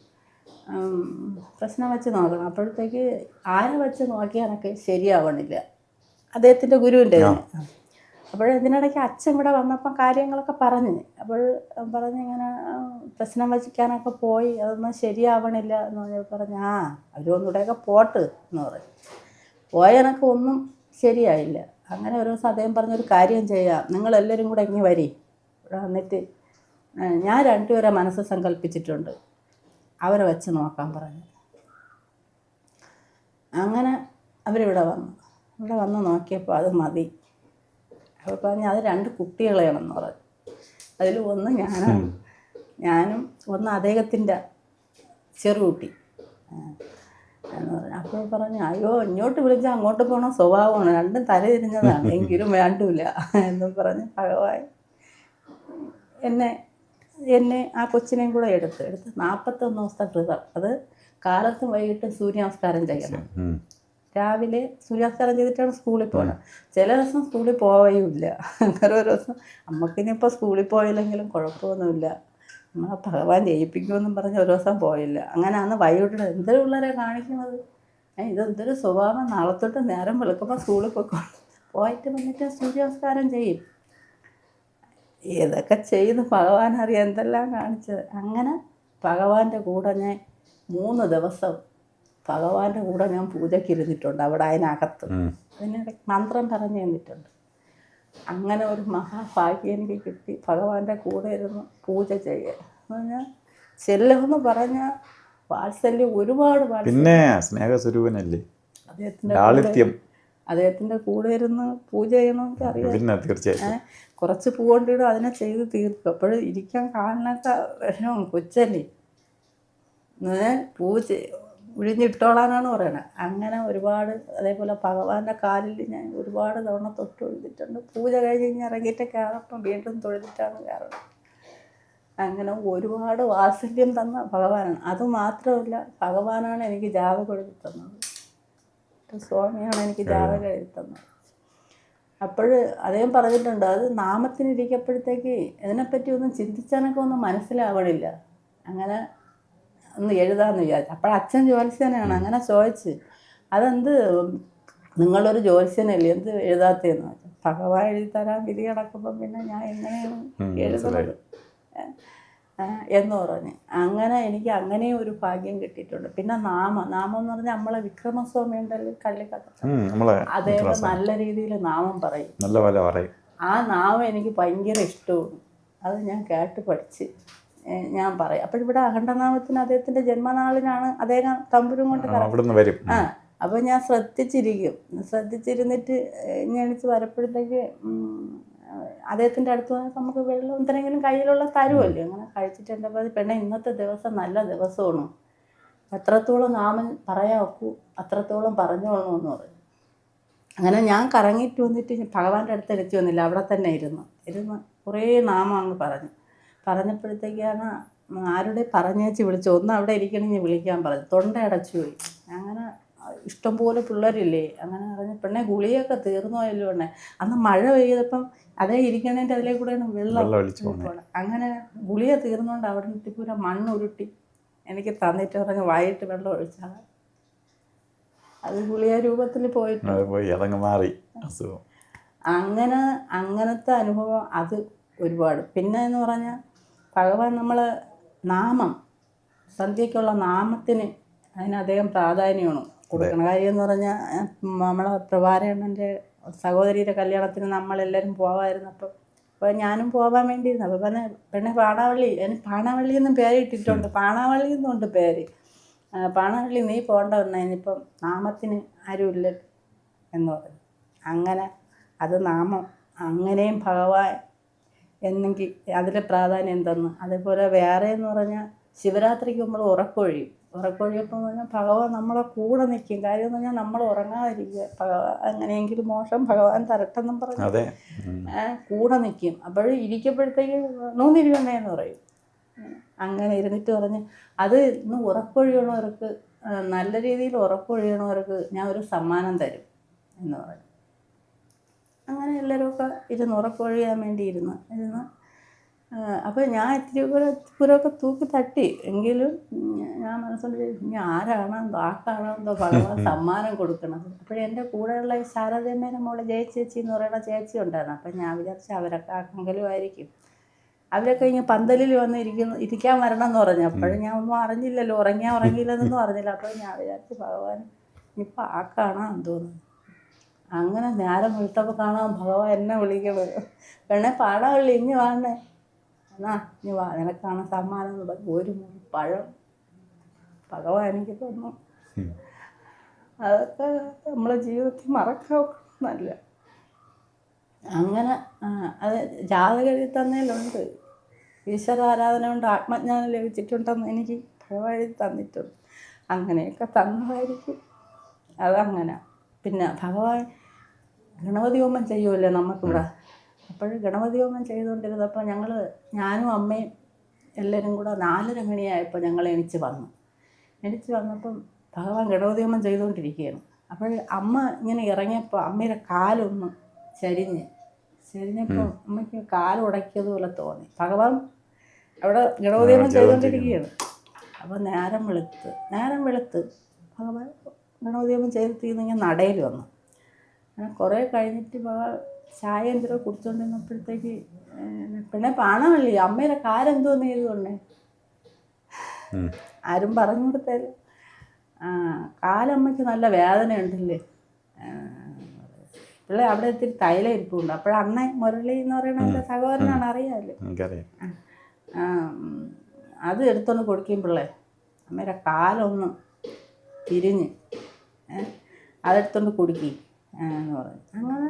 പ്രശ്നം വെച്ച് നോക്കണം. അപ്പോഴത്തേക്ക് ആരെ വെച്ച് നോക്കിയാലൊക്കെ ശരിയാവണില്ല അദ്ദേഹത്തിൻ്റെ ഗുരുവിൻ്റെ. ഇതിനിടയ്ക്ക് അച്ഛൻ ഇവിടെ വന്നപ്പം കാര്യങ്ങളൊക്കെ അപ്പോൾ പറഞ്ഞിങ്ങനെ പ്രശ്നം വയ്ക്കാനൊക്കെ പോയി അതൊന്നും ശരിയാവണില്ല എന്ന് പറഞ്ഞ് അവരൊന്നുകൂടെയൊക്കെ പോട്ട് എന്ന് പറയും. പോയനൊക്കെ ഒന്നും ശരിയായില്ല. അങ്ങനെ ഒരു ദിവസം അദ്ദേഹം പറഞ്ഞൊരു കാര്യം ചെയ്യാം, നിങ്ങളെല്ലാവരും കൂടെ ഇങ്ങനെ വരി, ഇവിടെ വന്നിട്ട് ഞാൻ 2 പേരെ മനസ്സ് സങ്കല്പിച്ചിട്ടുണ്ട്, അവരെ വെച്ച് നോക്കാൻ പറഞ്ഞു. അങ്ങനെ അവരിവിടെ വന്ന് നോക്കിയപ്പോൾ അത് മതി. അപ്പോൾ പറഞ്ഞു അത് 2 കുട്ടികളെയാണെന്ന് പറഞ്ഞു. അതിൽ ഒന്ന് ഞാനും ഒന്ന് അദ്ദേഹത്തിൻ്റെ ചെറുകുട്ടി എന്ന് പറഞ്ഞു. അപ്പോൾ പറഞ്ഞു അയ്യോ ഇങ്ങോട്ട് വിളിച്ചാൽ അങ്ങോട്ട് പോകണ സ്വഭാവമാണ്, രണ്ടും തലതിരിഞ്ഞതാണ്, എങ്കിലും വേണ്ടില്ല എന്നും പറഞ്ഞ് ഭഗവാൻ എന്നെ ആ കൊച്ചിനെയും കൂടെ എടുത്ത് 41 ദിവസത്തെ വ്രതം. അത് കാലത്തും വൈകിട്ടും സൂര്യനമസ്കാരം ചെയ്യണം. രാവിലെ സൂര്യാസ്കാരം ചെയ്തിട്ടാണ് സ്കൂളിൽ പോകുന്നത്. ചില ദിവസം സ്കൂളിൽ പോവുകയുമില്ല. അങ്ങനെ ഒരു ദിവസം നമുക്കിനിപ്പോൾ സ്കൂളിൽ പോയില്ലെങ്കിലും കുഴപ്പമൊന്നുമില്ല, നമ്മളെ ഭഗവാൻ ജയിപ്പിക്കുമെന്നും പറഞ്ഞ് ഒരു ദിവസം പോയില്ല. അങ്ങനെയാണ് വൈകിട്ട് എന്തൊരു പിള്ളേരെ കാണിക്കുന്നത്, ഇതെന്തൊരു സ്വഭാവം, നാളെ തൊട്ട് നേരം വെളുക്കുമ്പോൾ സ്കൂളിൽ പോയിട്ട് വന്നിട്ട് സൂര്യാസ്കാരം ചെയ്യും. ഏതൊക്കെ ചെയ്ത് ഭഗവാൻ അറിയാം എന്തെല്ലാം കാണിച്ചത്. അങ്ങനെ ഭഗവാന്റെ കൂടെ ഞാൻ 3 ദിവസം ഭഗവാന്റെ കൂടെ ഞാൻ പൂജയ്ക്ക് ഇരുന്നിട്ടുണ്ട്. അവിടെ അതിനകത്ത് അതിനിടയ്ക്ക് മന്ത്രം പറഞ്ഞു തന്നിട്ടുണ്ട്. അങ്ങനെ ഒരു മഹാഭാഗ്യം എനിക്ക് കിട്ടി, ഭഗവാന്റെ കൂടെ ഇരുന്ന് പൂജ ചെയ്യുക എന്ന് പറഞ്ഞാൽ. ചെല്ലെന്ന് പറഞ്ഞാൽ വാത്സല്യം, ഒരുപാട് പിന്നെ സ്നേഹസ്വരൂപനല്ലേ, അദ്ദേഹത്തിൻ്റെ കൂടെ ഇരുന്ന് പൂജ ചെയ്യണമെങ്കിൽ അറിയാം. തീർച്ചയായും കുറച്ച് പൂ കൊണ്ടിടും, അതിനെ ചെയ്ത് തീർക്കും. അപ്പോഴും ഇരിക്കാൻ കാലിനൊക്കെ വിഷമം, കൊച്ചല്ലേ, പൂ ഒഴിഞ്ഞിട്ടോളാനാണ് പറയണത്. അങ്ങനെ ഒരുപാട്, അതേപോലെ ഭഗവാന്റെ കാലിൽ ഞാൻ ഒരുപാട് തവണ തൊട്ട് തൊഴുതിട്ടുണ്ട്. പൂജ കഴിഞ്ഞ് ഇറങ്ങിയിട്ട് കയറപ്പം വീണ്ടും തൊഴുതിട്ടാണ് കയറുന്നത്. അങ്ങനെ ഒരുപാട് വാത്സല്യം തന്ന ഭഗവാനാണ്. അതുമാത്രമല്ല, ഭഗവാനാണ് എനിക്ക് ജാതകം എഴുതി തന്നത്, സ്വാമിയാണ് എനിക്ക് ജാതകം എഴുതി തന്നത്. അപ്പോൾ അദ്ദേഹം പറഞ്ഞിട്ടുണ്ട്, അത് നാമത്തിനിരിക്കപ്പോഴത്തേക്ക് ഇതിനെപ്പറ്റി ഒന്നും ചിന്തിച്ചാനൊക്കെ ഒന്നും മനസ്സിലാവണില്ല, അങ്ങനെ ഒന്ന് എഴുതാമെന്ന് വിചാരിച്ചു. അപ്പോൾ അച്ഛൻ ജ്യോത്സ്യനാണ്. അങ്ങനെ ചോദിച്ച് അതെന്ത് നിങ്ങളൊരു ജ്യോത്സ്യനല്ലേ എന്ത് എഴുതാത്തതെന്ന് ചോദിച്ചു. ഭഗവാൻ എഴുതി തരാൻ വിധി കിടക്കുമ്പം പിന്നെ ഞാൻ എങ്ങനെയാണ് എഴുതുന്നത് എന്ന് പറഞ്ഞ്. അങ്ങനെ എനിക്ക് അങ്ങനെയും ഒരു ഭാഗ്യം കിട്ടിയിട്ടുണ്ട്. പിന്നെ നാമം എന്ന് പറഞ്ഞാൽ നമ്മളെ വിക്രമസ്വാമി ഉണ്ടല്ലോ കള്ളിക്കട്ട, അദ്ദേഹം നല്ല രീതിയിൽ നാമം പറയും. ആ നാമം എനിക്ക് ഭയങ്കര ഇഷ്ടവും. അത് ഞാൻ കേട്ട് പഠിച്ച് ഞാൻ പറയും. അപ്പോഴിവിടെ അഖണ്ഡനാമത്തിന് അദ്ദേഹത്തിൻ്റെ ജന്മനാളിനാണ് അദ്ദേഹം തമ്പുരും കൊണ്ട് വരും. അപ്പോൾ ഞാൻ ശ്രദ്ധിച്ചിരുന്നിട്ട് എണീച്ച് വരപ്പോഴത്തേക്ക് അദ്ദേഹത്തിൻ്റെ അടുത്ത് വന്നിട്ട് നമുക്ക് വെള്ളം എന്തെങ്കിലും കയ്യിലുള്ള തരുമല്ലോ. അങ്ങനെ കഴിച്ചിട്ട് എൻ്റെ പെണ്ണെ ഇന്നത്തെ ദിവസം നല്ല ദിവസമാണ്, എത്രത്തോളം നാമം പറയാൻ ഒക്കൂ അത്രത്തോളം പറഞ്ഞോളണമെന്ന് പറയും. അങ്ങനെ ഞാൻ കറങ്ങിയിട്ട് വന്നിട്ട് ഭഗവാന്റെ അടുത്ത് എടുത്തു വന്നില്ല, അവിടെ തന്നെ ഇരുന്ന് കുറേ നാമം അങ്ങ് പറഞ്ഞപ്പോഴത്തേക്കാണ് ആരുടെ പറഞ്ഞേച്ച് വിളിച്ചു, ഒന്ന് അവിടെ ഇരിക്കണമെങ്കിൽ വിളിക്കാൻ പറഞ്ഞു. തൊണ്ട അടച്ചു പോയി. അങ്ങനെ ഇഷ്ടംപോലെ പിള്ളേരില്ലേ, അങ്ങനെ പറഞ്ഞ് പെണ്ണെ ഗുളിയൊക്കെ തീർന്നോയല്ലോ പെണ്ണെ. അന്ന് മഴ പെയ്തപ്പം അതേ ഇരിക്കണേൻ്റെ അതിലേ കൂടെയാണ് വെള്ളം പോകണം. അങ്ങനെ ഗുളിക തീർന്നുകൊണ്ട് അവിടെ നിന്നിട്ട് പൂര മണ്ണുരുട്ടി എനിക്ക് തന്നിട്ട് പറഞ്ഞ് വായിട്ട് വെള്ളം ഒഴിച്ചാൽ അത് ഗുളിക രൂപത്തിൽ പോയിട്ട് മാറി. അങ്ങനത്തെ അനുഭവം അത് ഒരുപാട്. പിന്നെ എന്ന് പറഞ്ഞാൽ ഭഗവാൻ നമ്മൾ നാമം, സന്ധ്യയ്ക്കുള്ള നാമത്തിന് അതിന് അദ്ദേഹം പ്രാധാന്യമാണ് കൊടുക്കണം. കാര്യം എന്ന് പറഞ്ഞാൽ നമ്മളെ പ്രഭാരണ്ണൻ്റെ സഹോദരിയുടെ കല്യാണത്തിന് നമ്മളെല്ലാവരും പോകാമായിരുന്നപ്പോൾ അപ്പോൾ ഞാനും പോകാൻ വേണ്ടിയിരുന്നു. അപ്പോൾ പെണ്ണെ പാണാവള്ളി, എനിക്ക് പാണാവള്ളി എന്നും പേര് ഇട്ടിട്ടുണ്ട്, പാണാവള്ളി എന്നുണ്ട് പേര്. പാണാവള്ളി നീ പോകേണ്ട വന്നാൽ ഇനിയിപ്പം നാമത്തിന് ആരുമില്ല എന്ന് പറഞ്ഞു. അങ്ങനെ അത് നാമം അങ്ങനെയും ഭഗവാൻ എന്നെങ്കിൽ അതിലെ പ്രാധാന്യം തന്നു. അതേപോലെ വേറെ എന്ന് പറഞ്ഞാൽ ശിവരാത്രിക്ക് നമ്മൾ ഉറക്കൊഴിയപ്പം പറഞ്ഞാൽ ഭഗവാൻ നമ്മളെ കൂടെ നിൽക്കും. കാര്യം എന്ന് പറഞ്ഞാൽ നമ്മൾ ഉറങ്ങാതിരിക്കുക, ഭഗവാൻ എങ്ങനെയെങ്കിലും മോശം ഭഗവാൻ തരട്ടെന്നും പറഞ്ഞ് കൂടെ നിൽക്കും. അപ്പോൾ ഇരിക്കുമ്പോഴത്തേക്ക് നൂന്നിരിവണ്ണയെന്ന് പറയും. അങ്ങനെ ഇരുന്നിട്ട് പറഞ്ഞ് അത് ഇന്ന് ഉറക്കൊഴിയണവർക്ക്, നല്ല രീതിയിൽ ഉറക്കൊഴിയണവർക്ക് ഞാൻ ഒരു സമ്മാനം തരും എന്ന് പറഞ്ഞു. അങ്ങനെ എല്ലാവരുമൊക്കെ ഇരുന്ന് ഉറക്കൊഴിയാൻ വേണ്ടി ഇരുന്ന് അപ്പോൾ ഞാൻ ഇത്തിരി പുരമൊക്കെ തൂക്കി തട്ടി. എങ്കിലും ഞാൻ മനസ്സുകൊണ്ട് ഇനി ആർക്കാണോ എന്തോ ഭഗവാൻ സമ്മാനം കൊടുക്കണത്. അപ്പോഴെൻ്റെ കൂടെയുള്ള ഈ ശാരദമ്മേനെ മോളെ ജയചേച്ചി എന്ന് പറയുന്ന ചേച്ചി ഉണ്ടായിരുന്നു. അപ്പം ഞാൻ വിചാരിച്ചു അവരൊക്കെ ആർക്കെങ്കിലും ആയിരിക്കും. അവരൊക്കെ ഇങ്ങനെ പന്തലിൽ വന്ന് ഇരിക്കാൻ വരണം എന്ന് പറഞ്ഞു. അപ്പോഴും ഞാൻ ഒന്നും അറിഞ്ഞില്ലല്ലോ, ഉറങ്ങിയില്ലെന്നൊന്നും അറിഞ്ഞില്ല. അപ്പോൾ ഞാൻ വിചാരിച്ചു ഭഗവാൻ ഇനിയിപ്പോൾ ആർക്കാണോ എന്തോന്ന്. അങ്ങനെ നേരം വെളുത്തപ്പോൾ കാണാൻ ഭഗവാൻ എന്നെ വിളിക്കണത്, പെണ്ണെ പാടാവള്ളി ഇനി വാണേ, എന്നാ ഇനി വാ, നിനക്കാണ് സമ്മാനം എന്ന് പറഞ്ഞു ഒരു മുറി പഴം ഭഗവാൻ എനിക്ക് തന്നു. അതൊക്കെ നമ്മളെ ജീവിതത്തിൽ മറക്കാനല്ല. അങ്ങനെ അത് ജാതകം എഴുതി തന്നതിലുണ്ട്, ഈശ്വര ആരാധന കൊണ്ട് ആത്മജ്ഞാനം ലഭിച്ചിട്ടുണ്ടെന്ന് എനിക്ക് ഭഗവാൻ എഴുതി തന്നിട്ടുണ്ട്. അങ്ങനെയൊക്കെ തന്നതായിരിക്കും, അതങ്ങനെ. പിന്നെ ഭഗവാൻ ഗണപതി ഹോമം ചെയ്യുമല്ലോ നമുക്കിവിടെ. അപ്പോൾ ഗണപതി ഹോമം ചെയ്തുകൊണ്ടിരുന്നപ്പോൾ ഞാനും അമ്മയും എല്ലാവരും കൂടെ 4:30 മണിയായപ്പോൾ ഞങ്ങൾ എണീച്ച് വന്നപ്പം ഭഗവാൻ ഗണപതി ഹോമം ചെയ്തുകൊണ്ടിരിക്കുകയാണ്. അപ്പോൾ അമ്മ ഇങ്ങനെ ഇറങ്ങിയപ്പോൾ അമ്മയുടെ കാലൊന്ന് ചെരിഞ്ഞപ്പോൾ അമ്മയ്ക്ക് കാലുടക്കിയതുപോലെ തോന്നി. ഭഗവാൻ അവിടെ ഗണപതി ഹോമം ചെയ്തുകൊണ്ടിരിക്കുകയാണ്. അപ്പോൾ നേരം വെളുത്ത് ഭഗവാൻ ഗണപതി ഹോമം ചെയ്തിട്ട് ഞാൻ നടയിൽ വന്നു. അങ്ങനെ കുറേ കഴിഞ്ഞിട്ട് ഭഗവാൻ ചായ എന്തോ കുടിച്ചുകൊണ്ടിരുന്നപ്പോഴത്തേക്ക് പിന്നെ പാണമല്ലേ അമ്മയുടെ കാലെന്തോന്ന് ചെയ്തുകൊണ്ടേ ആരും പറഞ്ഞു കൊടുത്താലും കാലമ്മയ്ക്ക് നല്ല വേദന ഉണ്ടല്ലേ. പിള്ളേ അവിടെ ഇത്തിരി തൈലം ഇരിപ്പുണ്ട്. അപ്പോഴണ്ണൻ മുരളി എന്ന് പറയുന്ന എൻ്റെ സഹോദരനാണ്, അറിയാമല്ലോ. അത് എടുത്തോണ്ട് കൊടുക്കും പിള്ളേ. അമ്മയുടെ കാലൊന്ന് തിരിഞ്ഞ് അതെടുത്തോണ്ട് കൊടുക്കി എന്ന് പറഞ്ഞു. അങ്ങനെ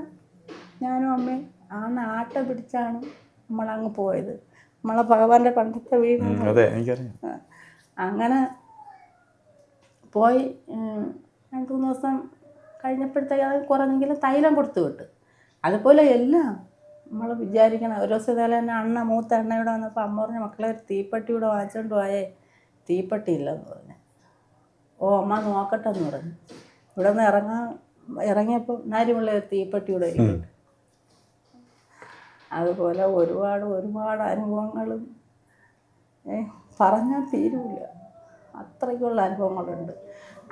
ഞാനും അമ്മയും ആ നാട്ട പിടിച്ചാണ് നമ്മളങ്ങ് പോയത്. നമ്മളെ ഭഗവാന്റെ പണ്ടത്തെ വീട്. അങ്ങനെ പോയി 2-3 ദിവസം കഴിഞ്ഞപ്പോഴത്തേക്ക് അത് കുറഞ്ഞെങ്കിലും തൈലം കൊടുത്തു വിട്ടു. അതുപോലെ എല്ലാം നമ്മൾ വിചാരിക്കണം. ഒരു ദിവസം ഇതേപോലെ തന്നെ മൂത്ത എണ്ണ ഇവിടെ വന്നപ്പോൾ അമ്മ പറഞ്ഞ മക്കളെ ഒരു തീപ്പെട്ടി ഇവിടെ വാങ്ങിച്ചോണ്ട് പോയേ, തീപ്പെട്ടി ഇല്ലെന്ന് പറഞ്ഞു. ഓ അമ്മ നോക്കട്ടെ എന്ന് പറഞ്ഞു. ഇവിടെ നിന്ന് ഇറങ്ങിയപ്പോൾ നാരിമുള്ള തീപ്പെട്ടി ഇവിടെ ഇരിക്കും. അതുപോലെ ഒരുപാട് അനുഭവങ്ങളും പറഞ്ഞാൽ തീരൂല, അത്രയ്ക്കുള്ള അനുഭവങ്ങളുണ്ട്.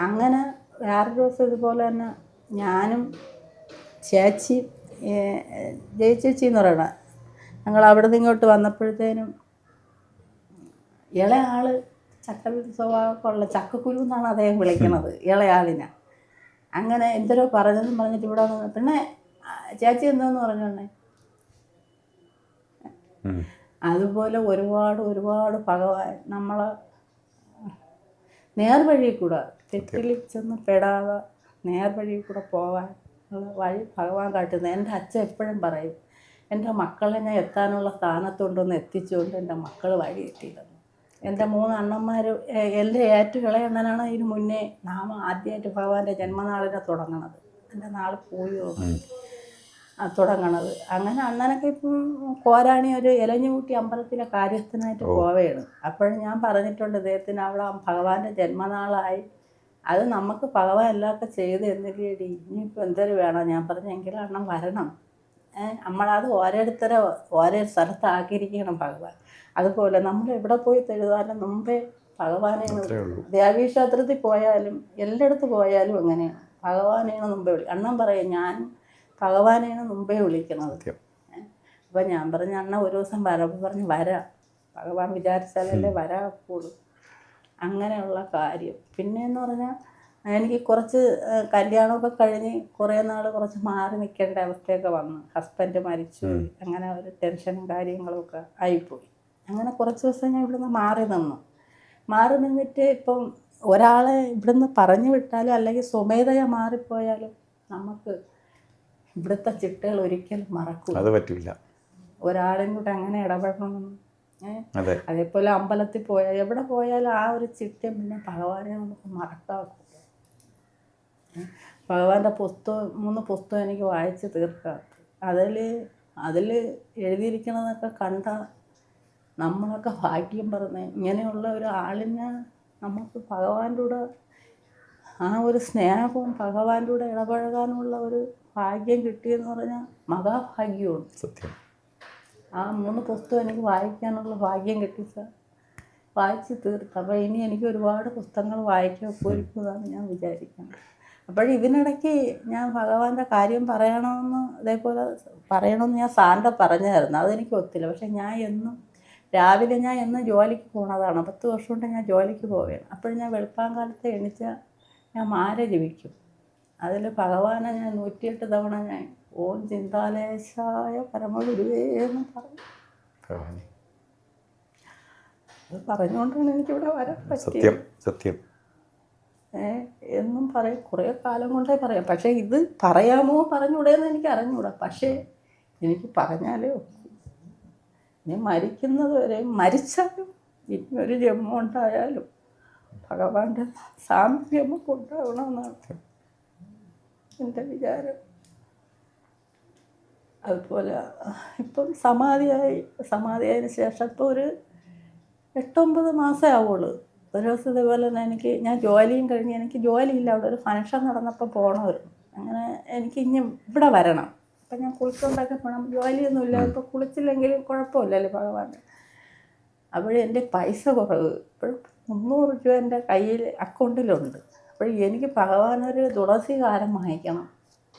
അങ്ങനെ വേറെ ദിവസം ഇതുപോലെ തന്നെ ഞാനും ചേച്ചി ജയചേച്ചി എന്ന് പറയണ ഞങ്ങൾ അവിടെ നിന്ന് ഇങ്ങോട്ട് വന്നപ്പോഴത്തേനും ഇളയാൾ ചക്കക്കുരു സ്വഭാവമൊക്കെ ഉള്ള ചക്കക്കുരു എന്നാണ് അദ്ദേഹം വിളിക്കണത് ഇളയാളിനെ. അങ്ങനെ എന്തോരോ പറഞ്ഞിട്ട് ഇവിടെ വന്നു. പിന്നെ ചേച്ചി എന്തോന്ന് പറഞ്ഞോണ്ടേ അതുപോലെ ഒരുപാട് ഭഗവാൻ നമ്മളെ നേർവഴി കൂടെ തെറ്റിൽ ചെന്ന് പെടാതെ നേർവഴി കൂടെ പോകാൻ ഉള്ള വഴി ഭഗവാൻ കാട്ടുന്നത്. എൻ്റെ അച്ഛൻ എപ്പോഴും പറയും, എൻ്റെ മക്കളെ ഞാൻ എത്താനുള്ള സ്ഥാനത്തുകൊണ്ടൊന്ന് എത്തിച്ചുകൊണ്ട് എൻ്റെ മക്കൾ വഴി എത്തിയിരുന്നു. എൻ്റെ 3 അണ്ണന്മാർ എൻ്റെ ഇളയണ്ണനാണ് ഇതിന് മുന്നേ ആദ്യമായിട്ട് ഭഗവാന്റെ ജന്മനാളിനെ തുടങ്ങണത്. എൻ്റെ നാൾ പോയി തുടങ്ങണത്. അങ്ങനെ അണ്ണനൊക്കെ ഇപ്പം കോരാണി ഒരു ഇലഞ്ഞുകൂട്ടി അമ്പലത്തിലെ കാര്യസ്ഥനായിട്ട് പോവുകയാണ്. അപ്പോഴും ഞാൻ പറഞ്ഞിട്ടുണ്ട് ഇദ്ദേഹത്തിന് അവിടെ ഭഗവാന്റെ ജന്മനാളായി, അത് നമുക്ക് ഭഗവാൻ എല്ലാവർക്കും ചെയ്ത് എന്നില്ലേടി, ഇനിയിപ്പോൾ എന്തൊരു വേണം. ഞാൻ പറഞ്ഞെങ്കിലും അണ്ണൻ വരണം. നമ്മളത് ഓരോ സ്ഥലത്താക്കിയിരിക്കണം ഭഗവാൻ. അതുപോലെ നമ്മൾ എവിടെ പോയി തൊഴുതാലും മുമ്പേ ഭഗവാനെയാണ്. ദേവീക്ഷേത്രത്തിൽ പോയാലും എല്ലായിടത്ത് പോയാലും അങ്ങനെയാണ്, ഭഗവാനെയാണ് മുമ്പേ അണ്ണൻ പറയും ഞാൻ ഭഗവാനെയാണ് മുമ്പേ വിളിക്കുന്നത്. അപ്പം ഞാൻ പറഞ്ഞു അണ്ണ ഒരു ദിവസം വരപ്പോൾ പറഞ്ഞു വരാം, ഭഗവാൻ വിചാരിച്ചാലല്ലേ വരാപ്പുള്ളൂ. അങ്ങനെയുള്ള കാര്യം. പിന്നെയെന്ന് പറഞ്ഞാൽ എനിക്ക് കുറച്ച് കല്യാണമൊക്കെ കഴിഞ്ഞ് കുറച്ച് മാറി നിൽക്കേണ്ട അവസ്ഥയൊക്കെ വന്നു. ഹസ്ബൻഡ് മരിച്ചു, അങ്ങനെ ഒരു ടെൻഷനും കാര്യങ്ങളുമൊക്കെ ആയിപ്പോയി. അങ്ങനെ കുറച്ച് ദിവസം ഞാൻ ഇവിടുന്ന് മാറി നിന്നിട്ട് ഇപ്പം ഒരാളെ ഇവിടുന്ന് പറഞ്ഞു വിട്ടാലും അല്ലെങ്കിൽ സ്വമേധയാ മാറിപ്പോയാലും നമുക്ക് ഇവിടുത്തെ ചിട്ടകൾ ഒരിക്കലും മറക്കും. അത് പറ്റില്ല. ഒരാളെയും കൂടെ അങ്ങനെ ഇടപെടണമെന്ന്. അതേപോലെ അമ്പലത്തിൽ പോയാൽ എവിടെ പോയാലും ആ ഒരു ചിട്ടയും പിന്നെ ഭഗവാനെ നമുക്ക് മറക്കാക്കും. ഭഗവാന്റെ 3 പുസ്തകം എനിക്ക് വായിച്ച് തീർക്കാം. അതിൽ എഴുതിയിരിക്കണതൊക്കെ കണ്ട നമ്മളൊക്കെ ഭാഗ്യം പറഞ്ഞ് ഇങ്ങനെയുള്ള ഒരു ആളിനെ നമുക്ക് ഭഗവാന്റെ കൂടെ ആ ഒരു സ്നേഹവും ഭഗവാന്റെ കൂടെ ഇടപഴകാനുള്ള ഒരു ഭാഗ്യം കിട്ടിയെന്ന് പറഞ്ഞാൽ മഹാഭാഗ്യമാണ്. സത്യം. ആ 3 പുസ്തകം എനിക്ക് വായിക്കാനുള്ള ഭാഗ്യം കിട്ടി സാർ, വായിച്ച് തീർത്തു. അപ്പോൾ ഇനി എനിക്ക് ഒരുപാട് പുസ്തകങ്ങൾ വായിക്കാൻ ഒപ്പൊരിക്കുന്നതാണ് ഞാൻ വിചാരിക്കുന്നത്. അപ്പോൾ ഇതിനിടയ്ക്ക് ഞാൻ ഭഗവാന്റെ കാര്യം പറയണമെന്ന് ഞാൻ സാറിൻ്റെ പറഞ്ഞായിരുന്നു. അതെനിക്ക് ഒത്തില്ല. പക്ഷെ ഞാൻ എന്നും ജോലിക്ക് പോണതാണ്. 10 വർഷം കൊണ്ട് ഞാൻ ജോലിക്ക് പോവുകയാണ്. അപ്പോൾ ഞാൻ വെളുപ്പാങ്കാലത്ത് എണീച്ചാൽ ഞാൻ മാല ജപിക്കും. അതിൽ ഭഗവാനെ ഞാൻ 108 തവണ ഞാൻ ഓം ചിന്താലേശായ പരമഗുരുവേ എന്ന് പറഞ്ഞു. ഭഗവാനെ. അത് പറഞ്ഞുകൊണ്ടാണ് എനിക്കിവിടെ വരാൻ പറ്റിയത്. സത്യം സത്യം. എന്നും പറയും, കുറേ കാലം കൊണ്ടേ പറയാം. പക്ഷേ ഇത് പറയാമോ പറഞ്ഞൂടെയെന്ന് എനിക്ക് അറിഞ്ഞൂടാ. പക്ഷേ എനിക്ക് പറഞ്ഞാലേ ഒക്കൂ. ഇനി മരിക്കുന്നത് വരെ, മരിച്ചാലും ഇനി ഒരു ജന്മം ഉണ്ടായാലും ഭഗവാന്റെ സാമീപ്യം നമുക്ക് ഉണ്ടാവണമെന്നാണ് എൻ്റെ വിചാരം. അതുപോലെ ഇപ്പം സമാധിയായതിന് ശേഷം ഇപ്പോൾ ഒരു 8-9 മാസമേ ആവുള്ളൂ. ഒരു ദിവസം ഇതേപോലെ തന്നെ ഞാൻ ജോലിയും കഴിഞ്ഞ്, എനിക്ക് ജോലിയില്ല, അവിടെ ഒരു ഫംഗ്ഷൻ നടന്നപ്പോൾ പോകണമായിരുന്നു. അങ്ങനെ എനിക്ക് ഇനി ഇവിടെ വരണം. അപ്പം ഞാൻ കുളിച്ചുകൊണ്ടൊക്കെ പോകണം, ജോലിയൊന്നുമില്ല. ഇപ്പോൾ കുളിച്ചില്ലെങ്കിലും കുഴപ്പമില്ലല്ലോ ഭഗവാന്. അപ്പോഴും എൻ്റെ പൈസ കുറവ്. ഇപ്പോഴും 300 രൂപ എൻ്റെ കയ്യിൽ അക്കൗണ്ടിലുണ്ട്. അപ്പോൾ എനിക്ക് ഭഗവാനൊരു തുളസി കാരം വാങ്ങിക്കണം.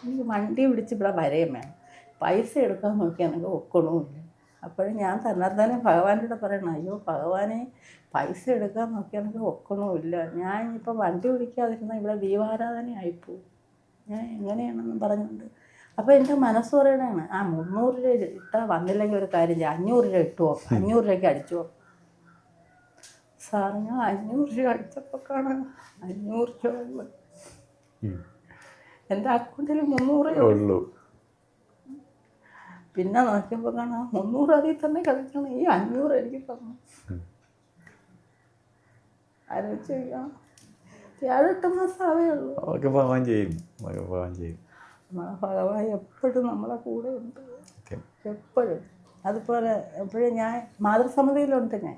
എനിക്ക് വണ്ടി പിടിച്ച് ഇവിടെ വരെയും വേണം. പൈസ എടുക്കാൻ നോക്കിയാൽ എനിക്ക് ഒക്കണമില്ല. അപ്പോഴും ഞാൻ തന്നെ ഭഗവാന്റെ കൂടെ പറയണം, അയ്യോ ഭഗവാനെ, പൈസ എടുക്കാൻ നോക്കിയാൽ എനിക്ക് ഒക്കണമില്ല. ഞാൻ ഇനിയിപ്പോൾ വണ്ടി പിടിക്കാതിരുന്നാൽ ഇവിടെ ദീപാരാധനയായിപ്പോവും. ഞാൻ എങ്ങനെയാണെന്ന് പറഞ്ഞുകൊണ്ട് അപ്പോൾ എൻ്റെ മനസ്സ് പറയണതാണ്, 300 രൂപ ഇട്ടാൽ വന്നില്ലെങ്കിൽ ഒരു കാര്യം ചെയ്യാം, 500 രൂപ ഇട്ടു നോക്കാം, 500 രൂപയ്ക്ക് അടിച്ചു നോക്കാം. സാർ ഞാൻ 500 രൂപ അടിച്ചപ്പോൾ കാണാം 500 രൂപ എൻ്റെ അക്കൗണ്ടിൽ 300 ഉള്ളൂ. പിന്നെ നോക്കിയപ്പോൾ കാണാം 300 അതിൽ തന്നെ കളിക്കണം, ഈ 500 എനിക്ക് തന്നു. ആലോചിച്ച് കഴിക്കണം, 7-8 മാസമേ ഉള്ളൂ. ഭഗവാൻ ചെയ്യും, ഭഗവാൻ ചെയ്യും. ഭഗവാൻ എപ്പോഴും നമ്മളെ കൂടെ ഉണ്ട്, എപ്പോഴും. അതുപോലെ എപ്പോഴും ഞാൻ മാതൃസമിതിയിലുണ്ട് ഞാൻ.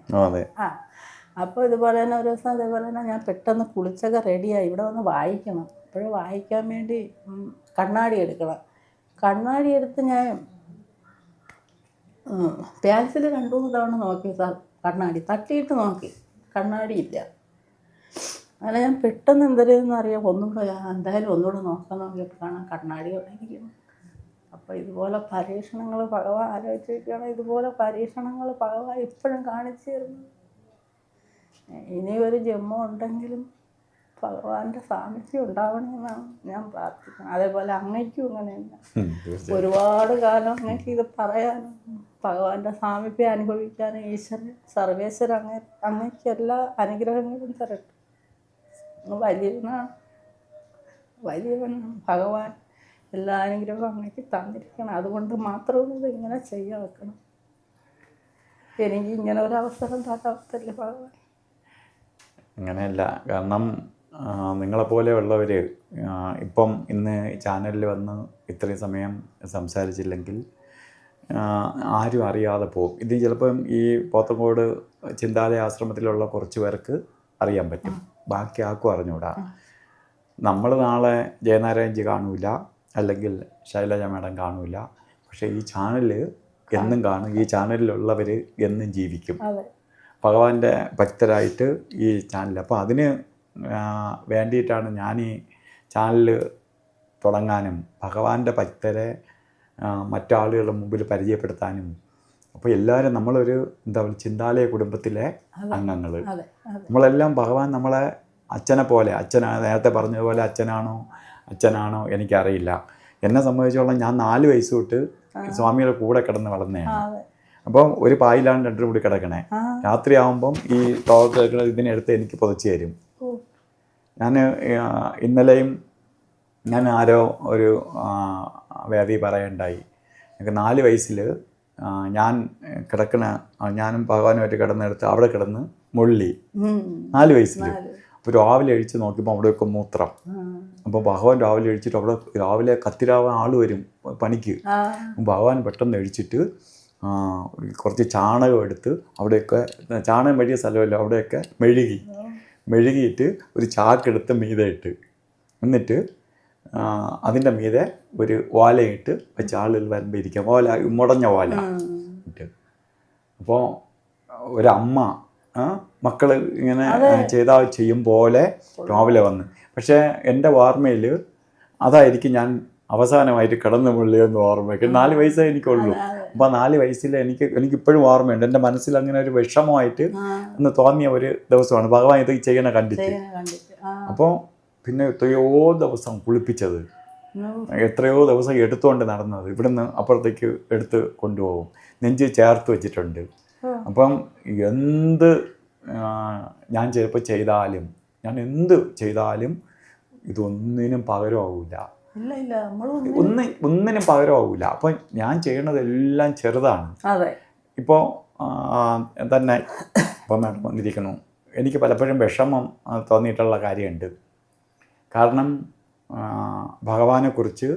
അപ്പോൾ ഇതുപോലെ തന്നെ ഒരു ദിവസം ഇതേപോലെ തന്നെ ഞാൻ പെട്ടെന്ന് കുളിച്ചൊക്കെ റെഡിയായി ഇവിടെ വന്ന് വായിക്കണം. അപ്പോഴും വായിക്കാൻ വേണ്ടി കണ്ണാടി എടുക്കണം. കണ്ണാടി എടുത്ത് ഞാൻ പാൻസിൽ 2-3 തവണ നോക്കി, കണ്ണാടി തട്ടിയിട്ട് നോക്കി, കണ്ണാടി ഇല്ല. അങ്ങനെ ഞാൻ പെട്ടെന്ന് എന്തരെന്ന് അറിയാം, എന്തായാലും ഒന്നുകൂടെ നോക്കാൻ നോക്കിയപ്പോൾ കാണാം കണ്ണാടി അവിടെ ഇരിക്കുന്നു. അപ്പോൾ ഇതുപോലെ പരീക്ഷണങ്ങൾ ഭഗവാൻ ആലോചിച്ചിരിക്കുകയാണ്. ഇതുപോലെ പരീക്ഷണങ്ങൾ ഭഗവാൻ ഇപ്പോഴും കാണിച്ചു തരുന്നു. ഇനി ഒരു ജന്മം ഉണ്ടെങ്കിലും ഭഗവാന്റെ സാമീപ്യം ഉണ്ടാവണമെന്നാണ് ഞാൻ പ്രാർത്ഥിക്കുന്നത്. അതേപോലെ അങ്ങയ്ക്കും അങ്ങനെ തന്നെ ഒരുപാട് കാലം അങ്ങക്ക് ഇത് പറയാനും ഭഗവാന്റെ സാമീപ്യം അനുഭവിക്കാനും ഈശ്വരൻ സർവേശ്വരൻ അങ്ങയ്ക്ക് എല്ലാ അനുഗ്രഹങ്ങളും തരട്ടെ. വലിയവനാണ് ഭഗവാൻ, എല്ലാ അനുഗ്രഹവും അങ്ങയ്ക്ക് തന്നിരിക്കണം. അതുകൊണ്ട് മാത്രമേ ഇത് ഇങ്ങനെ ചെയ്യാൻ വെക്കണം. എനിക്ക് ഇങ്ങനെ ഒരു അവസരം തരാത്തല്ലേ ഭഗവാൻ. അങ്ങനെയല്ല, കാരണം നിങ്ങളെപ്പോലെയുള്ളവർ ഇപ്പം ഇന്ന് ചാനലിൽ വന്ന് ഇത്രയും സമയം സംസാരിച്ചില്ലെങ്കിൽ ആരും അറിയാതെ പോകും. ഇത് ചിലപ്പം ഈ പോത്തങ്കോട് ചിന്താലയ ആശ്രമത്തിലുള്ള കുറച്ച് പേർക്ക് അറിയാൻ പറ്റും, ബാക്കി ആർക്കും അറിഞ്ഞൂടാ. നമ്മൾ നാളെ ജയനാരായണജി കാണൂല, അല്ലെങ്കിൽ ശൈലജ മാഡം കാണൂല, പക്ഷേ ഈ ചാനൽ എന്നും കാണും. ഈ ചാനലിലുള്ളവർ എന്നും ജീവിക്കും, ഭഗവാന്റെ ഭക്തരായിട്ട് ഈ ചാനൽ. അപ്പോൾ അതിന് വേണ്ടിയിട്ടാണ് ഞാൻ ഈ ചാനൽ തുടങ്ങാനും ഭഗവാന്റെ ഭക്തരെ മറ്റാളുകളുടെ മുമ്പിൽ പരിചയപ്പെടുത്താനും. അപ്പോൾ എല്ലാവരും നമ്മളൊരു ചിന്താലയ കുടുംബത്തിലെ അംഗങ്ങൾ, നമ്മളെല്ലാം ഭഗവാൻ നമ്മളെ അച്ഛനെ പോലെ, നേരത്തെ പറഞ്ഞതുപോലെ അച്ഛനാണോ എനിക്കറിയില്ല. എന്നെ സംബന്ധിച്ചോളം ഞാൻ 4 വയസ്സ് തൊട്ട് സ്വാമിയുടെ കൂടെ കിടന്ന് വളർന്നതാണ്. അപ്പം ഒരു പായിലാണ് 2 കൂടി കിടക്കണേ. രാത്രി ആകുമ്പം ഈ ടോക്ക് കേൾക്കുന്നത് ഇതിനെടുത്ത് എനിക്ക് പുതച്ച് തരും. ഞാൻ ഇന്നലെയും ഞാൻ ആരോ ഒരു വേദി പറയണ്ടായി, എനിക്ക് 4 വയസ്സിൽ ഞാൻ ഞാനും ഭഗവാനുമായിട്ട് കിടന്നെടുത്ത് അവിടെ കിടന്ന് മുള്ളി 4 വയസ്സിൽ. അപ്പോൾ രാവിലെ എഴിച്ച് നോക്കിയപ്പോൾ അവിടെയൊക്കെ മൂത്രം. അപ്പോൾ ഭഗവാൻ രാവിലെ എഴിച്ചിട്ട് അവിടെ രാവിലെ കത്തിരാവാൻ ആൾ വരും പണിക്ക്. ഭഗവാൻ പെട്ടെന്ന് എഴിച്ചിട്ട് കുറച്ച് ചാണകം എടുത്ത് അവിടെയൊക്കെ, ചാണകം വഴിയ സ്ഥലമല്ല, അവിടെയൊക്കെ മെഴുകിയിട്ട് ഒരു ചാക്കെടുത്ത് മീതെ ഇട്ട്, എന്നിട്ട് അതിൻ്റെ മീതെ ഒരു ഓലയിട്ട് വെച്ച് ആളുകൾ വരുമ്പോൾ ഇരിക്കാം, മുടഞ്ഞ ഓല ഇട്ട്. അപ്പോൾ ഒരമ്മ മക്കൾ ഇങ്ങനെ ചെയ്യും പോലെ രാവിലെ വന്ന്. പക്ഷേ എൻ്റെ ഓർമ്മയിൽ അതായിരിക്കും ഞാൻ അവസാനമായിട്ട് കിടന്നു മുള്ളിയെന്ന് ഓർമ്മയ്ക്ക്. 4 വയസ്സേ എനിക്കുള്ളൂ. അപ്പോൾ 4 വയസ്സിൽ എനിക്കിപ്പോഴും ഓർമ്മയുണ്ട്. എൻ്റെ മനസ്സിൽ അങ്ങനെ ഒരു വിഷമമായിട്ട് എന്ന് തോന്നിയ ഒരു ദിവസമാണ് ഭഗവാൻ ഇത് ചെയ്യണ കണ്ടിട്ട്. അപ്പോൾ പിന്നെ എത്രയോ ദിവസം കുളിപ്പിച്ചത്, എത്രയോ ദിവസം എടുത്തുകൊണ്ട് നടന്നത്, ഇവിടുന്ന് അപ്പുറത്തേക്ക് എടുത്ത് കൊണ്ടുപോകും, നെഞ്ച് ചേർത്ത് വെച്ചിട്ടുണ്ട്. അപ്പം എന്ത് ഞാൻ ചിലപ്പോൾ ചെയ്താലും, ഞാൻ എന്ത് ചെയ്താലും ഇതൊന്നിനും പകരമാവില്ല, ഒന്നിനും പകരമാവില്ല. അപ്പം ഞാൻ ചെയ്യണതെല്ലാം ചെറുതാണ്. ഇപ്പോൾ തന്നെ ഇപ്പം മാഡം വന്നിരിക്കുന്നു, എനിക്ക് പലപ്പോഴും വിഷമം തോന്നിയിട്ടുള്ള കാര്യമുണ്ട്. കാരണം ഭഗവാനെക്കുറിച്ച്,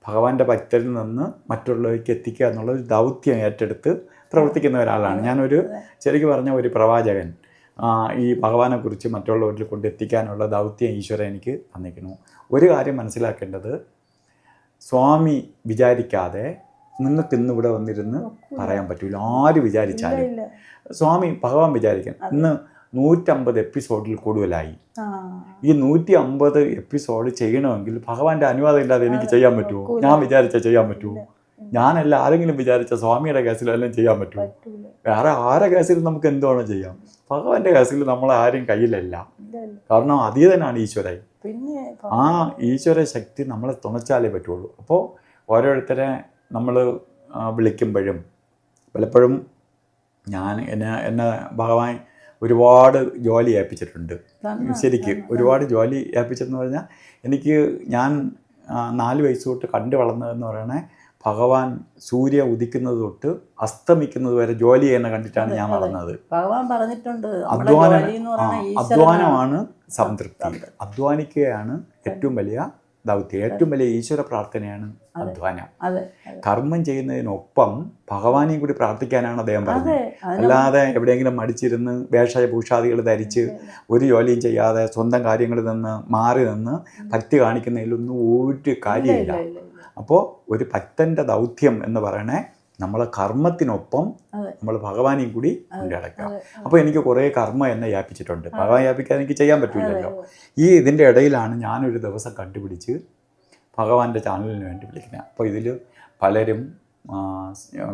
ഭഗവാന്റെ ഭക്തരിൽ നിന്ന് മറ്റുള്ളവർക്ക് എത്തിക്കുക എന്നുള്ളൊരു ദൗത്യം ഏറ്റെടുത്ത് പ്രവർത്തിക്കുന്ന ഒരാളാണ് ഞാനൊരു. ശരിക്കും പറഞ്ഞ ഒരു പ്രവാചകൻ ഈ ഭഗവാനെക്കുറിച്ച് മറ്റുള്ളവരിൽ കൊണ്ടെത്തിക്കാനുള്ള ദൗത്യം ഈശ്വരൻ എനിക്ക് തന്നിരിക്കുന്നു. ഒരു കാര്യം മനസ്സിലാക്കേണ്ടത്, സ്വാമി വിചാരിക്കാതെ നിങ്ങൾക്ക് ഇന്നിവിടെ വന്നിരുന്ന് പറയാൻ പറ്റില്ല. ആര് വിചാരിച്ചാലും സ്വാമി ഭഗവാൻ വിചാരിക്കണം. ഇന്ന് 150 എപ്പിസോഡിൽ കൂടുതലായി. ഈ 150 എപ്പിസോഡ് ചെയ്യണമെങ്കിൽ ഭഗവാന്റെ അനുവാദം ഇല്ലാതെ എനിക്ക് ചെയ്യാൻ പറ്റുമോ? ഞാൻ വിചാരിച്ചാൽ ചെയ്യാൻ പറ്റുമോ? ഞാനല്ല, ആരെങ്കിലും വിചാരിച്ച സ്വാമിയുടെ കേസിലെല്ലാം ചെയ്യാൻ പറ്റുമോ? വേറെ ആരെ കേസിൽ നമുക്ക് എന്തുവേണം ചെയ്യാം. ഭഗവാന്റെ കേസിൽ നമ്മൾ ആരും കയ്യിലല്ല. കാരണം അതീതനാണ് ഈശ്വരൻ. ആ ഈശ്വര ശക്തി നമ്മളെ തുണച്ചാലേ പറ്റുള്ളൂ. അപ്പോൾ ഓരോരുത്തരെ നമ്മൾ വിളിക്കുമ്പോഴും പലപ്പോഴും എന്നെ ഭഗവാൻ ഒരുപാട് ജോലി ഏൽപ്പിച്ചിട്ടുണ്ട്. ശരിക്ക് ഒരുപാട് ജോലി ഏൽപ്പിച്ചെന്ന് പറഞ്ഞാൽ, ഞാൻ 4 വയസ്സ് തൊട്ട് കണ്ടു വളർന്നതെന്ന് പറയണേ, ഭഗവാൻ സൂര്യ ഉദിക്കുന്നത് തൊട്ട് അസ്തമിക്കുന്നത് വരെ ജോലി ചെയ്യുന്ന കണ്ടിട്ടാണ് ഞാൻ വളർന്നത്. ഭഗവാൻ പറഞ്ഞിട്ടുണ്ട്, അധ്വാനമാണ് സംതൃപ്തി. അധ്വാനിക്കുകയാണ് ഏറ്റവും വലിയ ദൗത്യം. ഏറ്റവും വലിയ ഈശ്വര പ്രാർത്ഥനയാണ് അധ്വാനം. കർമ്മം ചെയ്യുന്നതിനൊപ്പം ഭഗവാനെയും കൂടി പ്രാർത്ഥിക്കാനാണ് അദ്ദേഹം പറഞ്ഞത്. അല്ലാതെ എവിടെയെങ്കിലും മടിച്ചിരുന്ന് വേഷഭൂഷാദികൾ ധരിച്ച് ഒരു ജോലിയും ചെയ്യാതെ സ്വന്തം കാര്യങ്ങളിൽ നിന്ന് മാറി നിന്ന് ഭക്തി കാണിക്കുന്നതിലൊന്നും ഒരു കാര്യമില്ല. അപ്പോൾ ഒരു ഭക്തൻ്റെ ദൗത്യം എന്ന് പറയണേ, നമ്മളെ കർമ്മത്തിനൊപ്പം നമ്മൾ ഭഗവാനെയും കൂടി കൊണ്ടടക്കാം. അപ്പോൾ എനിക്ക് കുറേ കർമ്മം എന്നെ വ്യാപിച്ചിട്ടുണ്ട്. ഭഗവാൻ വ്യാപിക്കാൻ എനിക്ക് ചെയ്യാൻ പറ്റില്ലല്ലോ. ഇതിൻ്റെ ഇടയിലാണ് ഞാനൊരു ദിവസം കണ്ടുപിടിച്ച് ഭഗവാന്റെ ചാനലിന് വേണ്ടി വിളിക്കുന്നത്. അപ്പോൾ ഇതിൽ പലരും,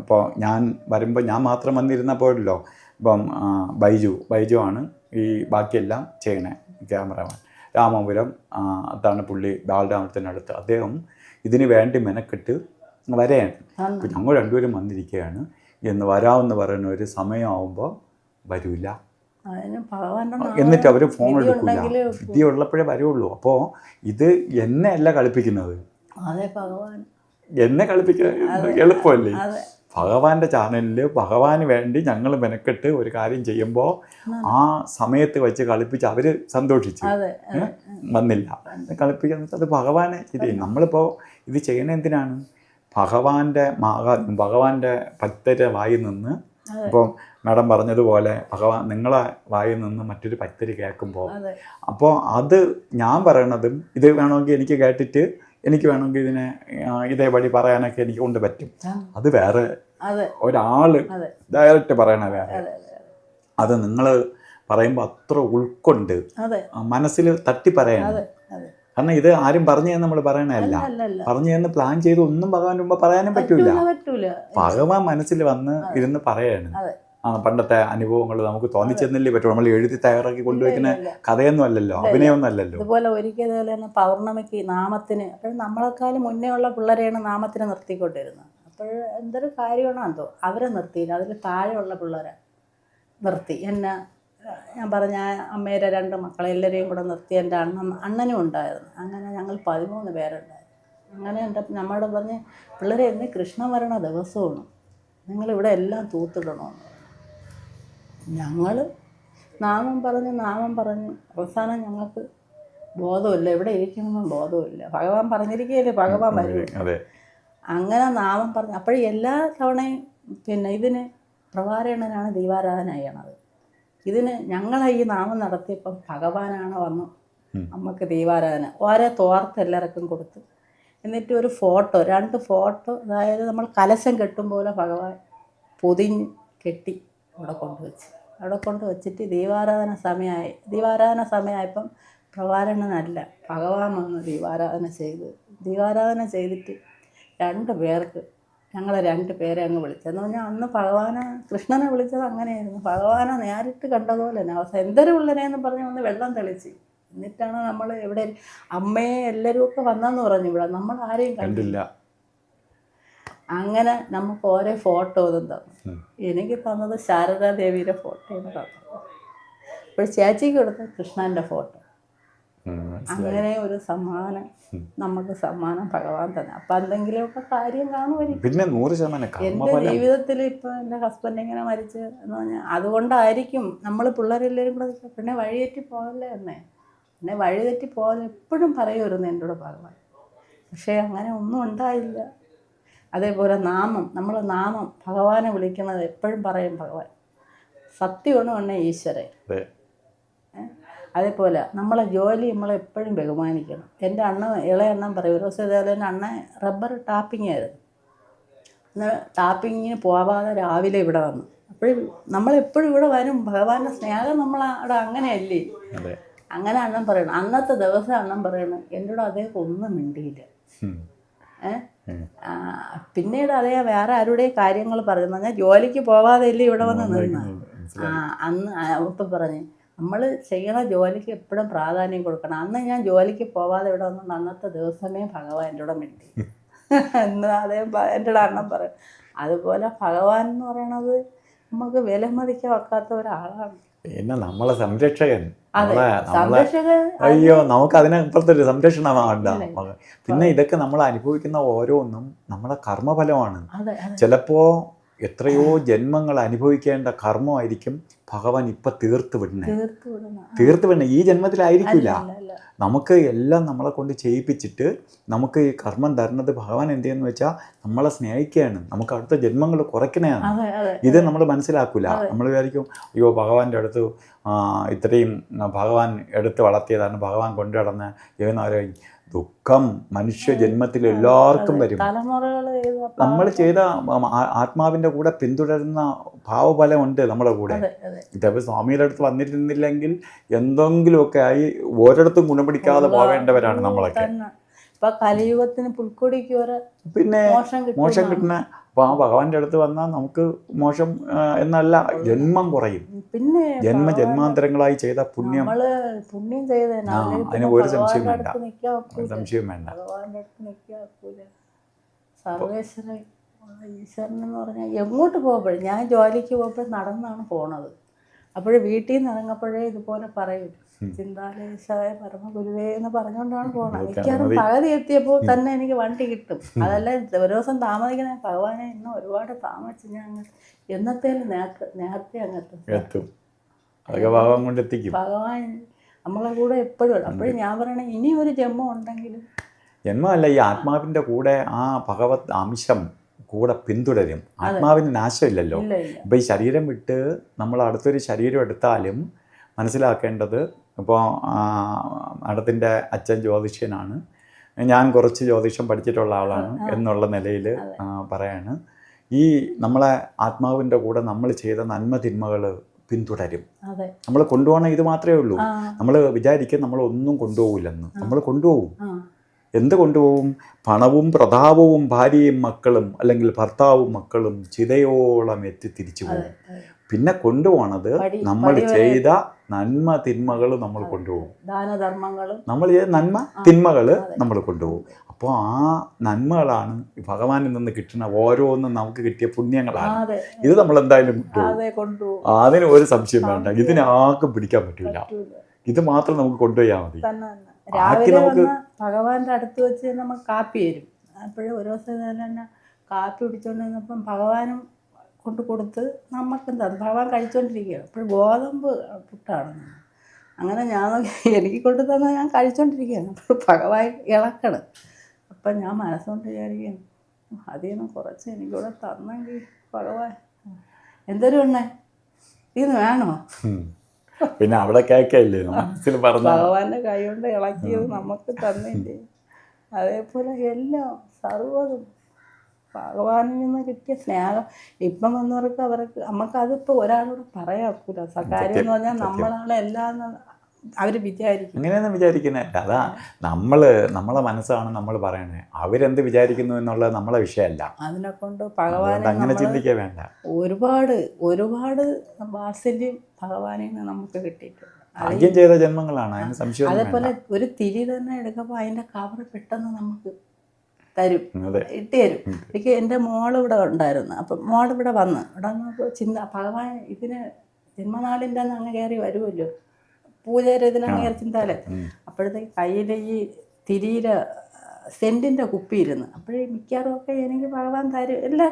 ഇപ്പോൾ ഞാൻ വരുമ്പോൾ ഞാൻ മാത്രം വന്നിരുന്നപ്പോഴല്ലോ, ഇപ്പം ബൈജു ആണ് ഈ ബാക്കിയെല്ലാം ചെയ്യണേ, ക്യാമറമാൻ. രാമപുരം അതാണ് പുള്ളി, ബാലരാമത്തിനടുത്ത്. അദ്ദേഹം ഇതിന് വേണ്ടി മെനക്കെട്ട് വരെയാണ്. ഇപ്പം ഞങ്ങൾ രണ്ടുപേരും വന്നിരിക്കുകയാണ്. എന്ന് വരാമെന്ന് പറയുന്ന ഒരു സമയമാകുമ്പോൾ വരില്ല. എന്നിട്ട് അവർ ഫോൺ എടുക്കില്ല. വിദ്യ ഉള്ളപ്പോഴേ വരുള്ളൂ. അപ്പോൾ ഇത് എന്നെ അല്ല കളിപ്പിക്കുന്നത്, എന്നെ കളിപ്പിക്കുന്നത് എളുപ്പമല്ലേ. ഭഗവാന്റെ ചാനലിൽ ഭഗവാന് വേണ്ടി ഞങ്ങൾ മെനക്കെട്ട് ഒരു കാര്യം ചെയ്യുമ്പോൾ ആ സമയത്ത് വെച്ച് കളിപ്പിച്ച് അവർ സന്തോഷിച്ചു. വന്നില്ല കളിപ്പിക്കുക, അത് ഭഗവാനെ ശരി. നമ്മളിപ്പോൾ ഇത് ചെയ്യണ എന്തിനാണ്? ഭഗവാന്റെ ഭക്തരെ വായിൽ നിന്ന്, ഇപ്പം മാഡം പറഞ്ഞതുപോലെ ഭഗവാൻ വായിൽ നിന്ന് മറ്റൊരു ഭക്തര് കേൾക്കുമ്പോൾ, അപ്പോൾ അത് ഞാൻ പറയണതും ഇത് വേണമെങ്കിൽ എനിക്ക് കേട്ടിട്ട് എനിക്ക് വേണമെങ്കിൽ ഇതേപടി പറയാനൊക്കെ എനിക്ക് കൊണ്ട് പറ്റും. അത് വേറെ ഒരാള് ഡയറക്റ്റ് പറയണ വേറെ. അത് നിങ്ങൾ പറയുമ്പോൾ അത്ര ഉൾക്കൊണ്ട് മനസ്സിൽ തട്ടി പറയണം. കാരണം ഇത് ആരും പറഞ്ഞു തന്നെ നമ്മൾ പറയണല്ല. പറഞ്ഞു തന്നെ പ്ലാൻ ചെയ്ത് ഒന്നും ഭഗവാൻ മുമ്പ് പറയാനും പറ്റൂല. ഭഗവാൻ മനസ്സിൽ വന്ന് ഇരുന്ന് പറയാണ്. പണ്ടത്തെ അനുഭവങ്ങൾ നമുക്ക് തോന്നിച്ചെന്നല്ലേ പറ്റും. നമ്മൾ എഴുതി തയ്യാറാക്കി കൊണ്ടുവയ്ക്കുന്ന കഥയൊന്നും അല്ലല്ലോ, അഭിനയമൊന്നും അല്ലല്ലോ. അതുപോലെ ഒരിക്കലും പൗർണമിക്ക് നാമത്തിന്, അപ്പോൾ നമ്മളെക്കാളും മുന്നേ ഉള്ള പിള്ളേരെയാണ് നാമത്തിന് നിർത്തിക്കൊണ്ടിരുന്നത്. അപ്പോൾ എന്തൊരു കാര്യമാണോ എന്തോ അവരെ നിർത്തിയില്ല, അതിൽ താഴെയുള്ള പിള്ളേരെ നിർത്തി. ഞാൻ പറഞ്ഞ അമ്മയുടെ 2 മക്കളെ എല്ലാവരെയും കൂടെ നിർത്തി. എൻ്റെ അണ്ണനും ഉണ്ടായിരുന്നു. അങ്ങനെ ഞങ്ങൾ 13 പേരുണ്ടായിരുന്നു. അങ്ങനെ നമ്മളോട് പറഞ്ഞ്, പിള്ളേരെ എന്ന് കൃഷ്ണൻ വരണ ദിവസമാണ് നിങ്ങളിവിടെ എല്ലാം തൂത്തിടണമെന്ന്. ഞങ്ങൾ നാമം പറഞ്ഞ് അവസാനം ഞങ്ങൾക്ക് ബോധമില്ല, എവിടെ ഇരിക്കണമെന്നും ബോധമില്ല. ഭഗവാൻ പറഞ്ഞിരിക്കുകയല്ലേ, ഭഗവാൻ വരും. അങ്ങനെ നാമം പറഞ്ഞ് അപ്പോഴും എല്ലാ തവണയും ഇതിന് പ്രവാരണനാണ് ദീപാരാധന ചെയ്യണത്. ഞങ്ങളെ ഈ നാമം നടത്തിയപ്പം ഭഗവാനാണ് വന്നു നമുക്ക് ദീപാരാധന ഓരോ തോർത്ത് എല്ലാവർക്കും കൊടുത്ത്, എന്നിട്ട് ഒരു ഫോട്ടോ 2 ഫോട്ടോ, അതായത് നമ്മൾ കലശം കെട്ടും പോലെ ഭഗവാൻ പൊതിഞ്ഞ് കെട്ടി അവിടെ കൊണ്ടുവച്ചിട്ട് ദീപാരാധന സമയമായപ്പം പ്രവാരണനല്ല ഭഗവാൻ വന്ന് ദീപാരാധന ചെയ്തിട്ട് 2 പേർക്ക് ഞങ്ങളെ 2 പേരെ അങ്ങ് വിളിച്ചതെന്ന് പറഞ്ഞാൽ, അന്ന് കൃഷ്ണനെ വിളിച്ചത് അങ്ങനെയായിരുന്നു. ഭഗവാനെ നേരിട്ട് കണ്ടതുപോലെ തന്നെ അവസാനം എന്തൊരു പിള്ളേരെന്ന് പറഞ്ഞ് ഒന്ന് വെള്ളം തെളിച്ച് എന്നിട്ടാണ് നമ്മൾ എവിടെ അമ്മയെ എല്ലാവരും ഒക്കെ വന്നെന്ന് പറഞ്ഞു ഇവിടെ, നമ്മൾ ആരെയും കണ്ടില്ല. അങ്ങനെ നമുക്ക് ഓരോ ഫോട്ടോ ഒന്നും തന്നു. എനിക്ക് തന്നത് ശാരദാദേവിയുടെ ഫോട്ടോയാണ് തന്നത്. ഇപ്പോൾ ചേച്ചിക്ക് കൊടുത്ത കൃഷ്ണൻ്റെ ഫോട്ടോ. അങ്ങനെ ഒരു സമ്മാനം നമുക്ക് സമ്മാനം ഭഗവാൻ തന്നെ. അപ്പം എന്തെങ്കിലുമൊക്കെ കാര്യം കാണുമായിരിക്കും. പിന്നെ 100% എൻ്റെ ജീവിതത്തിൽ ഇപ്പോൾ എൻ്റെ ഹസ്ബൻഡ് ഇങ്ങനെ മരിച്ച് എന്ന് പറഞ്ഞാൽ അതുകൊണ്ടായിരിക്കും നമ്മൾ പിള്ളേരെല്ലാവരും കൂടെ പിന്നെ വഴിതെറ്റി പോകല്ലേ എന്നെ, പിന്നെ വഴിതെറ്റി പോകാൻ എപ്പോഴും പറയുമായിരുന്നു എന്നോട് ഭഗവാൻ. പക്ഷേ അങ്ങനെ ഒന്നും ഉണ്ടായില്ല. അതേപോലെ നാമം, നമ്മൾ നാമം ഭഗവാനെ വിളിക്കുന്നത് എപ്പോഴും പറയും ഭഗവാൻ സത്യമാണ് പറഞ്ഞ ഈശ്വരൻ. അതേപോലെ നമ്മളെ ജോലി നമ്മളെപ്പോഴും ബഹുമാനിക്കണം. എൻ്റെ ഇളയ അണ്ണൻ പറയും, ഒരു ദിവസം ഇതേപോലെ തന്നെ അണ്ണൻ റബ്ബർ ടാപ്പിംഗ് ആയിരുന്നു. എന്നാൽ ടാപ്പിങ്ങിന് പോവാതെ രാവിലെ ഇവിടെ വന്നു. അപ്പോഴും നമ്മളെപ്പോഴും ഇവിടെ വരും. ഭഗവാന്റെ സ്നേഹം നമ്മളവിടെ അങ്ങനെയല്ലേ. അങ്ങനെ അണ്ണൻ പറയണം. അന്നത്തെ ദിവസം അണ്ണൻ പറയണം എന്നോട് അദ്ദേഹം ഒന്നും മിണ്ടിയില്ല. പിന്നീട് അതേ വേറെ ആരുടെയും കാര്യങ്ങൾ പറഞ്ഞു. ഞാൻ ജോലിക്ക് പോവാതെ ഇല്ലേ ഇവിടെ വന്ന് നിന്ന്. അന്ന് ഇപ്പം പറഞ്ഞ് നമ്മൾ ചെയ്യണ ജോലിക്ക് എപ്പോഴും പ്രാധാന്യം കൊടുക്കണം. അന്ന് ഞാൻ ജോലിക്ക് പോവാതെ ഇവിടെ വന്നു അന്നത്തെ ദിവസമേ ഭഗവാൻ എൻ്റെ കൂടെ മിണ്ടി എന്ന് അദ്ദേഹം എൻ്റെ അണ്ണൻ പറയും. അതുപോലെ ഭഗവാൻ എന്ന് പറയണത് നമുക്ക് വിലമതിക്കാൻ വെക്കാത്ത ഒരാളാണ്. പിന്നെ നമ്മളെ സംരക്ഷകൻ. സംരക്ഷകൻ. അയ്യോ, നമുക്ക് അതിനപ്പുറത്തെ ഒരു സംരക്ഷണമാണ്. പിന്നെ ഇതൊക്കെ നമ്മൾ അനുഭവിക്കുന്ന ഓരോന്നും നമ്മുടെ കർമ്മഫലമാണ്. ചിലപ്പോ എത്രയോ ജന്മങ്ങൾ അനുഭവിക്കേണ്ട കർമ്മമായിരിക്കും ഭഗവാൻ ഇപ്പൊ തീർത്ത് വിടണേ. ഈ ജന്മത്തിലായിരിക്കില്ല. നമുക്ക് എല്ലാം നമ്മളെ കൊണ്ട് ചെയ്യിപ്പിച്ചിട്ട് നമുക്ക് ഈ കർമ്മം തരുന്നത് ഭഗവാൻ എന്ത് ചെയ്യുന്നു വെച്ചാൽ നമ്മളെ സ്നേഹിക്കുകയാണ്. നമുക്ക് അടുത്ത ജന്മങ്ങൾ കുറയ്ക്കണയാണ്. ഇത് നമ്മൾ മനസ്സിലാക്കൂല. നമ്മൾ വിചാരിക്കും അയ്യോ ഭഗവാന്റെ അടുത്ത് ഇത്രയും ഭഗവാൻ എടുത്ത് വളർത്തിയതാണ്, ഭഗവാൻ കൊണ്ടു നടന്ന ഏവനാരോ ദുഃഖം മനുഷ്യ ജന്മത്തിൽ എല്ലാവർക്കും വരും. നമ്മൾ ചെയ്ത ആത്മാവിൻ്റെ കൂടെ പിന്തുടരുന്ന ഭാവഫലമുണ്ട് നമ്മുടെ കൂടെ. ഇതേപോലെ സ്വാമിയുടെ അടുത്ത് വന്നിരുന്നില്ലെങ്കിൽ എന്തെങ്കിലുമൊക്കെ ആയി ഓരോരുത്തും ഗുണം പിടിക്കാതെ പോവേണ്ടവരാണ് നമ്മളൊക്കെ. പിന്നെ മോശം കിട്ടുന്ന അപ്പോൾ ആ ഭഗവാന്റെ അടുത്ത് വന്നാൽ നമുക്ക് മോശം എന്നല്ല, ജന്മം കുറയും. പിന്നെ ജന്മാന്തരങ്ങളായി ചെയ്ത പുണ്യം അതിന് ഒരു സംശയം വേണ്ട. സർവേശ്വരൻ ഈശ്വരൻ എന്ന് പറഞ്ഞാൽ എങ്ങോട്ട് പോകുമ്പോഴും, ഞാൻ ജോലിക്ക് പോകുമ്പോൾ നടന്നാണ് പോണത്. അപ്പോഴും വീട്ടിൽ നിന്ന് ഇറങ്ങപ്പോഴേ ഇതുപോലെ പറയും ചിന്താലേശായ പരമഗുരുവേ എന്ന് പറഞ്ഞുകൊണ്ടാണ് പോണത്. മിക്കവാറും പകുതി എത്തിയപ്പോൾ തന്നെ എനിക്ക് വണ്ടി കിട്ടും. അതല്ല ഒരു ദിവസം താമസിക്കുന്ന ഭഗവാനെ ഇന്ന് ഒരുപാട് താമസിച്ച് ഞാൻ എന്നത്തേലും നേരത്തെ അങ്ങെത്തും. ഭഗവാൻ നമ്മളെ കൂടെ എപ്പോഴും. അപ്പോഴും ഞാൻ പറയണേ ഇനി ഒരു ജന്മം ഉണ്ടെങ്കിലും ജന്മമല്ല, ഈ ആത്മാവിൻ്റെ കൂടെ ആ ഭഗവത് അംശം കൂടെ പിന്തുടരും. ആത്മാവിന് നാശമില്ലല്ലോ. ഇപ്പം ഈ ശരീരം വിട്ട് നമ്മൾ അടുത്തൊരു ശരീരം എടുത്താലും മനസ്സിലാക്കേണ്ടത്, ഇപ്പോൾ അടുത്തിൻ്റെ അച്ഛൻ ജ്യോതിഷ്യനാണ്, ഞാൻ കുറച്ച് ജ്യോതിഷം പഠിച്ചിട്ടുള്ള ആളാണ് എന്നുള്ള നിലയിൽ പറയാണ്. ഈ നമ്മളെ ആത്മാവിൻ്റെ കൂടെ നമ്മൾ ചെയ്ത നന്മ തിന്മകൾ പിന്തുടരും. നമ്മൾ കൊണ്ടുപോകണം, ഇത് മാത്രമേ ഉള്ളൂ. നമ്മൾ വിചാരിക്കും നമ്മളൊന്നും കൊണ്ടുപോകില്ലെന്ന്. നമ്മൾ കൊണ്ടുപോകും. എന്ത് കൊണ്ടുപോകും? പണവും പ്രതാപവും ഭാര്യയും മക്കളും അല്ലെങ്കിൽ ഭർത്താവും മക്കളും ചിതയോളം എത്തി തിരിച്ചു പോകും. പിന്നെ കൊണ്ടുപോകണത് നമ്മൾ ചെയ്ത നന്മ തിന്മകൾ നമ്മൾ കൊണ്ടുപോകും. നമ്മൾ ചെയ്ത നന്മ തിന്മകൾ നമ്മൾ കൊണ്ടുപോകും. അപ്പോൾ ആ നന്മകളാണ് ഭഗവാനിൽ നിന്ന് കിട്ടുന്ന ഓരോന്നും നമുക്ക് കിട്ടിയ പുണ്യങ്ങളാണ്. ഇത് നമ്മൾ എന്തായാലും കൊണ്ടുപോകും. അതിന് ഒരു സംശയം വേണ്ട. ഇതിനാർക്കും പിടിക്കാൻ പറ്റില്ല. ഇത് മാത്രം നമുക്ക് കൊണ്ടുപോയാൽ മതി. രാവിലെ വന്ന് ഭഗവാന്റെ അടുത്ത് വെച്ച് നമുക്ക് കാപ്പി തരും. അപ്പോഴും ഒരു ദിവസം തന്നെ കാപ്പി കുടിച്ചുകൊണ്ടിരുന്നപ്പം ഭഗവാനും കൊണ്ട് കൊടുത്ത് നമുക്കും തന്നു. ഭഗവാൻ കഴിച്ചുകൊണ്ടിരിക്കുകയാണ്. അപ്പോൾ ഗോതമ്പ് പുട്ടാണ്. അങ്ങനെ ഞാൻ എനിക്ക് കൊണ്ട് തന്നെ ഞാൻ കഴിച്ചുകൊണ്ടിരിക്കുകയാണ്. അപ്പോൾ ഭഗവാൻ ഇളക്കണം. അപ്പം ഞാൻ മനസ്സുകൊണ്ട് വിചാരിക്കുകയാണ് അതിൽ നിന്ന് കുറച്ച് എനിക്കൂടെ തന്നെങ്കിൽ ഭഗവാൻ എന്തൊരു എണ്ണേ ഇത് വേണോ? പിന്നെ അവിടെ കേൾക്കല്ലേ ഭഗവാന്റെ കൈ കൊണ്ട് ഇളക്കിയത് നമുക്ക് തന്നില്ലേ. അതേപോലെ എല്ലാം സർവ്വതും ഭഗവാനിൽ നിന്ന് കിട്ടിയ സ്നേഹം. ഇപ്പം വന്നവർക്ക് അവർക്ക് നമുക്കതിപ്പോൾ ഒരാളോട് പറയാക്കൂല. കാര്യം എന്ന് പറഞ്ഞാൽ നമ്മളാണ് എല്ലാം അവർ വിചാരിക്കും. അങ്ങനെയൊന്നും വിചാരിക്കുന്നില്ല. അതാ നമ്മളെ മനസ്സാണ് നമ്മൾ പറയണേ. അവരെന്ത് വിചാരിക്കുന്നു എന്നുള്ളത് നമ്മളെ വിഷയമല്ല. അതിനെക്കൊണ്ട് ഭഗവാൻ അങ്ങനെ ചിന്തിക്കാൻ വേണ്ട. ഒരുപാട് വാത്സല്യം ഭഗവാനിൽ നിന്ന് നമുക്ക് കിട്ടിയിട്ടുണ്ട്. ഭാഗ്യം ചെയ്ത ജന്മങ്ങളാണ്, അതിന് സംശയമൊന്നും അതേപോലെ വേണ്ട. ഒരു തിരി തന്നെ എടുക്കുമ്പോൾ അതിൻ്റെ കവർ പെട്ടെന്ന് നമുക്ക് തരും, അതെ. ഇട്ട് തരും. എനിക്ക് എൻ്റെ മോളിവിടെ ഉണ്ടായിരുന്നു. അപ്പം മോളിവിടെ ഇവിടെ വന്നപ്പോൾ ഭഗവാൻ ഇതിന് ജന്മനാളിൻ്റെ അന്ന് അങ്ങ് കയറി വരുമല്ലോ, പൂജയുടെ ഇതിനങ്ങ് കയറി ചിന്താല്. അപ്പോഴത്തേക്ക് കയ്യിൽ ഈ തിരിയിലെ സെൻറ്റിൻ്റെ കുപ്പി ഇരുന്ന്, അപ്പോഴേ മിക്കവാറും ഒക്കെ എനിക്ക് ഭഗവാൻ തരും. എല്ലാ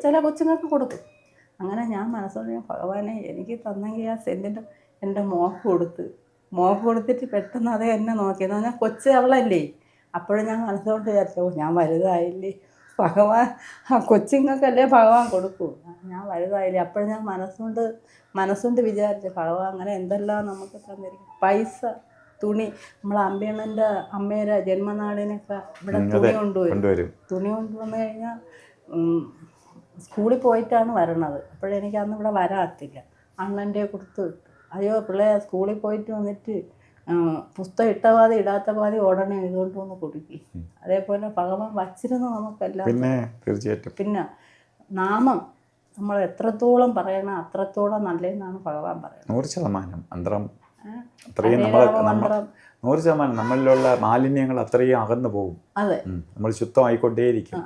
ചില കൊച്ചുങ്ങൾക്ക് കൊടുക്കും. അങ്ങനെ ഞാൻ മനസ്സോടെ ഭഗവാനെ എനിക്ക് തന്നെങ്കിൽ ആ സെൻറ്റിൻ്റെ എൻ്റെ മോക്ക് കൊടുത്തിട്ട് പെട്ടെന്ന് അത് എന്നെ നോക്കിയെന്ന് പറഞ്ഞാൽ കൊച്ച് അവളല്ലേ. അപ്പോഴും ഞാൻ മനസ്സുകൊണ്ട് വിചാരിച്ചു, ഞാൻ വലുതായില്ലേ ഭഗവാൻ, ആ കൊച്ചുങ്ങൾക്കല്ലേ ഭഗവാൻ കൊടുക്കൂ, ഞാൻ വലുതായില്ലേ. അപ്പോഴും ഞാൻ മനസ്സുകൊണ്ട് വിചാരിച്ചു ഭഗവാൻ അങ്ങനെ എന്തെല്ലാം നമുക്ക് തന്നിരിക്കും. പൈസ, തുണി, നമ്മളെ അമ്മയുടെ ജന്മനാളിനൊക്കെ ഇവിടെ തുണി കൊണ്ടുവന്നു കഴിഞ്ഞാൽ സ്കൂളിൽ പോയിട്ടാണ് വരണത്. അപ്പോഴെനിക്ക് അന്ന് ഇവിടെ വരാത്തില്ല. അണ്ണൻ്റെ കൊടുത്തു വിട്ടു. അയ്യോ പിള്ളേർ സ്കൂളിൽ പോയിട്ട് വന്നിട്ട് പുസ്തകം ഇട്ട പാതി ഇടാത്ത പാതി ഉടനെ ഇതുകൊണ്ട് വന്ന് കൊടുക്കി. അതേപോലെ ഭഗവാൻ വച്ചിരുന്നു നമുക്കെല്ലാം. പിന്നെ തീർച്ചയായിട്ടും പിന്നെ നാമം നമ്മൾ എത്രത്തോളം പറയണം അത്രത്തോളം നല്ലതെന്നാണ് ഭഗവാൻ പറയുന്നത്. 100% മന്ത്രം അത്രയും 100% നമ്മളിലുള്ള മാലിന്യങ്ങൾ അത്രയും അകന്നു പോകും. അതെ, നമ്മൾ ശുദ്ധമായിക്കൊണ്ടേയിരിക്കും.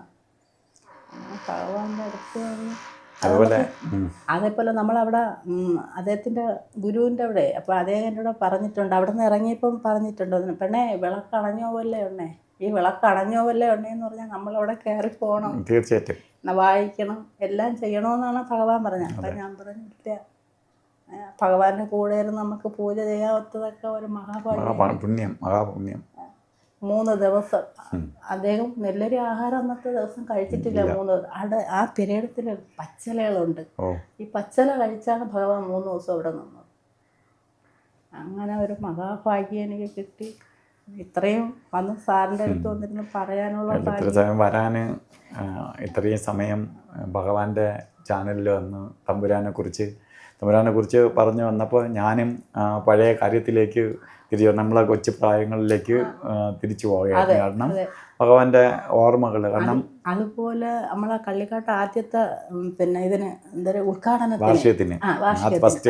ഭഗവാന്റെ അടുത്ത് അതേപോലെ നമ്മളവിടെ അദ്ദേഹത്തിൻ്റെ ഗുരുവിൻ്റെ അവിടെ, അപ്പോൾ അദ്ദേഹം എന്നോട് പറഞ്ഞിട്ടുണ്ട്, അവിടെ നിന്ന് ഇറങ്ങിയപ്പം പറഞ്ഞിട്ടുണ്ട്, പെണ്ണേ വിളക്കണഞ്ഞോ വല്ലേ ഉണ്ണേ, ഈ വിളക്കണഞ്ഞോ വല്ലേ ഉണ്ണേന്ന് പറഞ്ഞാൽ നമ്മളവിടെ കയറി പോകണം, തീർച്ചയായിട്ടും വായിക്കണം, എല്ലാം ചെയ്യണമെന്നാണ് ഭഗവാൻ പറഞ്ഞത്. അപ്പം ഞാൻ പറഞ്ഞില്ല, ഭഗവാന്റെ കൂടെ ഇരുന്ന് നമുക്ക് പൂജ ചെയ്യാത്തതൊക്കെ ഒരു മഹാഭാഗ്യം. 3 ദിവസം അദ്ദേഹം നെല്ലരി ആഹാരം അന്നത്തെ ദിവസം കഴിച്ചിട്ടില്ല. 3 ആ പെരേടത്തിൽ പച്ചലകളുണ്ട്. ഈ പച്ചല കഴിച്ചാണ് ഭഗവാൻ 3 ദിവസം അവിടെ നിന്നത്. അങ്ങനെ ഒരു മഹാഭാഗ്യം എനിക്ക് കിട്ടി. ഇത്രയും വന്ന് സാറിൻ്റെ അടുത്ത് വന്നിരുന്ന് പറയാനുള്ള വരാൻ ഇത്രയും സമയം ഭഗവാന്റെ ചാനലിൽ വന്ന് തമ്പുരാനെ കുറിച്ച് പറഞ്ഞു വന്നപ്പോൾ ഞാനും പഴയ കാര്യത്തിലേക്ക് നമ്മളെ കൊച്ചു പ്രായങ്ങളിലേക്ക് തിരിച്ചു പോവുകയായിരുന്നു. കാരണം ഭഗവാന്റെ ഓർമ്മകൾ. കാരണം അതുപോലെ നമ്മളെ കള്ളിക്കാട്ട് ആദ്യത്തെ പിന്നെ ഇതിന് എന്താ ഉദ്ഘാടനത്തിന് വാർഷികത്തിന്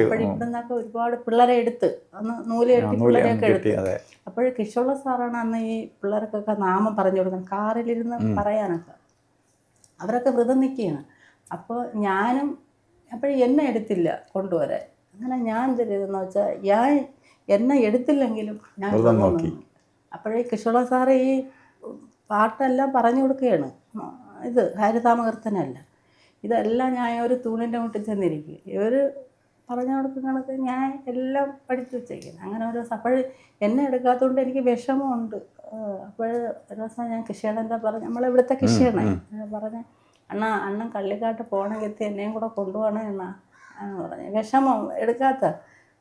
ഇവിടുന്നൊക്കെ ഒരുപാട് പിള്ളേരെ എടുത്ത് അന്ന് നൂലെടുത്ത് എടുത്ത്. അപ്പോൾ കിഷോള സാറാണ് അന്ന് ഈ പിള്ളേർക്കൊക്കെ നാമം പറഞ്ഞു കൊടുക്കുന്നത്, കാറിലിരുന്ന് പറയാനൊക്കെ. അവരൊക്കെ വ്രതം നിൽക്കുകയാണ്. അപ്പോൾ ഞാനും എന്നെ എടുത്തില്ല കൊണ്ടുവരാൻ. അങ്ങനെ ഞാൻ എന്ത് ചെയ്തെന്ന് വെച്ചാൽ എന്നെ എടുത്തില്ലെങ്കിലും ഞാൻ നോക്കി. അപ്പോഴേ കിഷോള സാറ് ഈ പാട്ടെല്ലാം പറഞ്ഞു കൊടുക്കുകയാണ്. ഇത് ഹരിതാമകീർത്തനല്ല, ഇതെല്ലാം ഞാൻ ഒരു തൂണിൻ്റെ മുട്ടിൽ ചെന്നിരിക്കും. ഇവർ പറഞ്ഞു കൊടുക്കുന്ന കണക്ക് ഞാൻ എല്ലാം പഠിച്ചു വെച്ചേക്കുന്നു. അങ്ങനെ ഒരു അപ്പോൾ എന്നെ എടുക്കാത്തതുകൊണ്ട് എനിക്ക് വിഷമമുണ്ട്. അപ്പോൾ ഒരു ദിവസം ഞാൻ കൃഷിയണ്ണൻ്റെ പറഞ്ഞു, നമ്മളിവിടുത്തെ കൃഷിയണ്ണ പറഞ്ഞ്, അണ്ണൻ കള്ളിക്കാട്ട് പോകണമെങ്കിൽ എന്നെയും കൂടെ കൊണ്ടുപോകണേ എന്ന് പറഞ്ഞു. വിഷമം എടുക്കാത്ത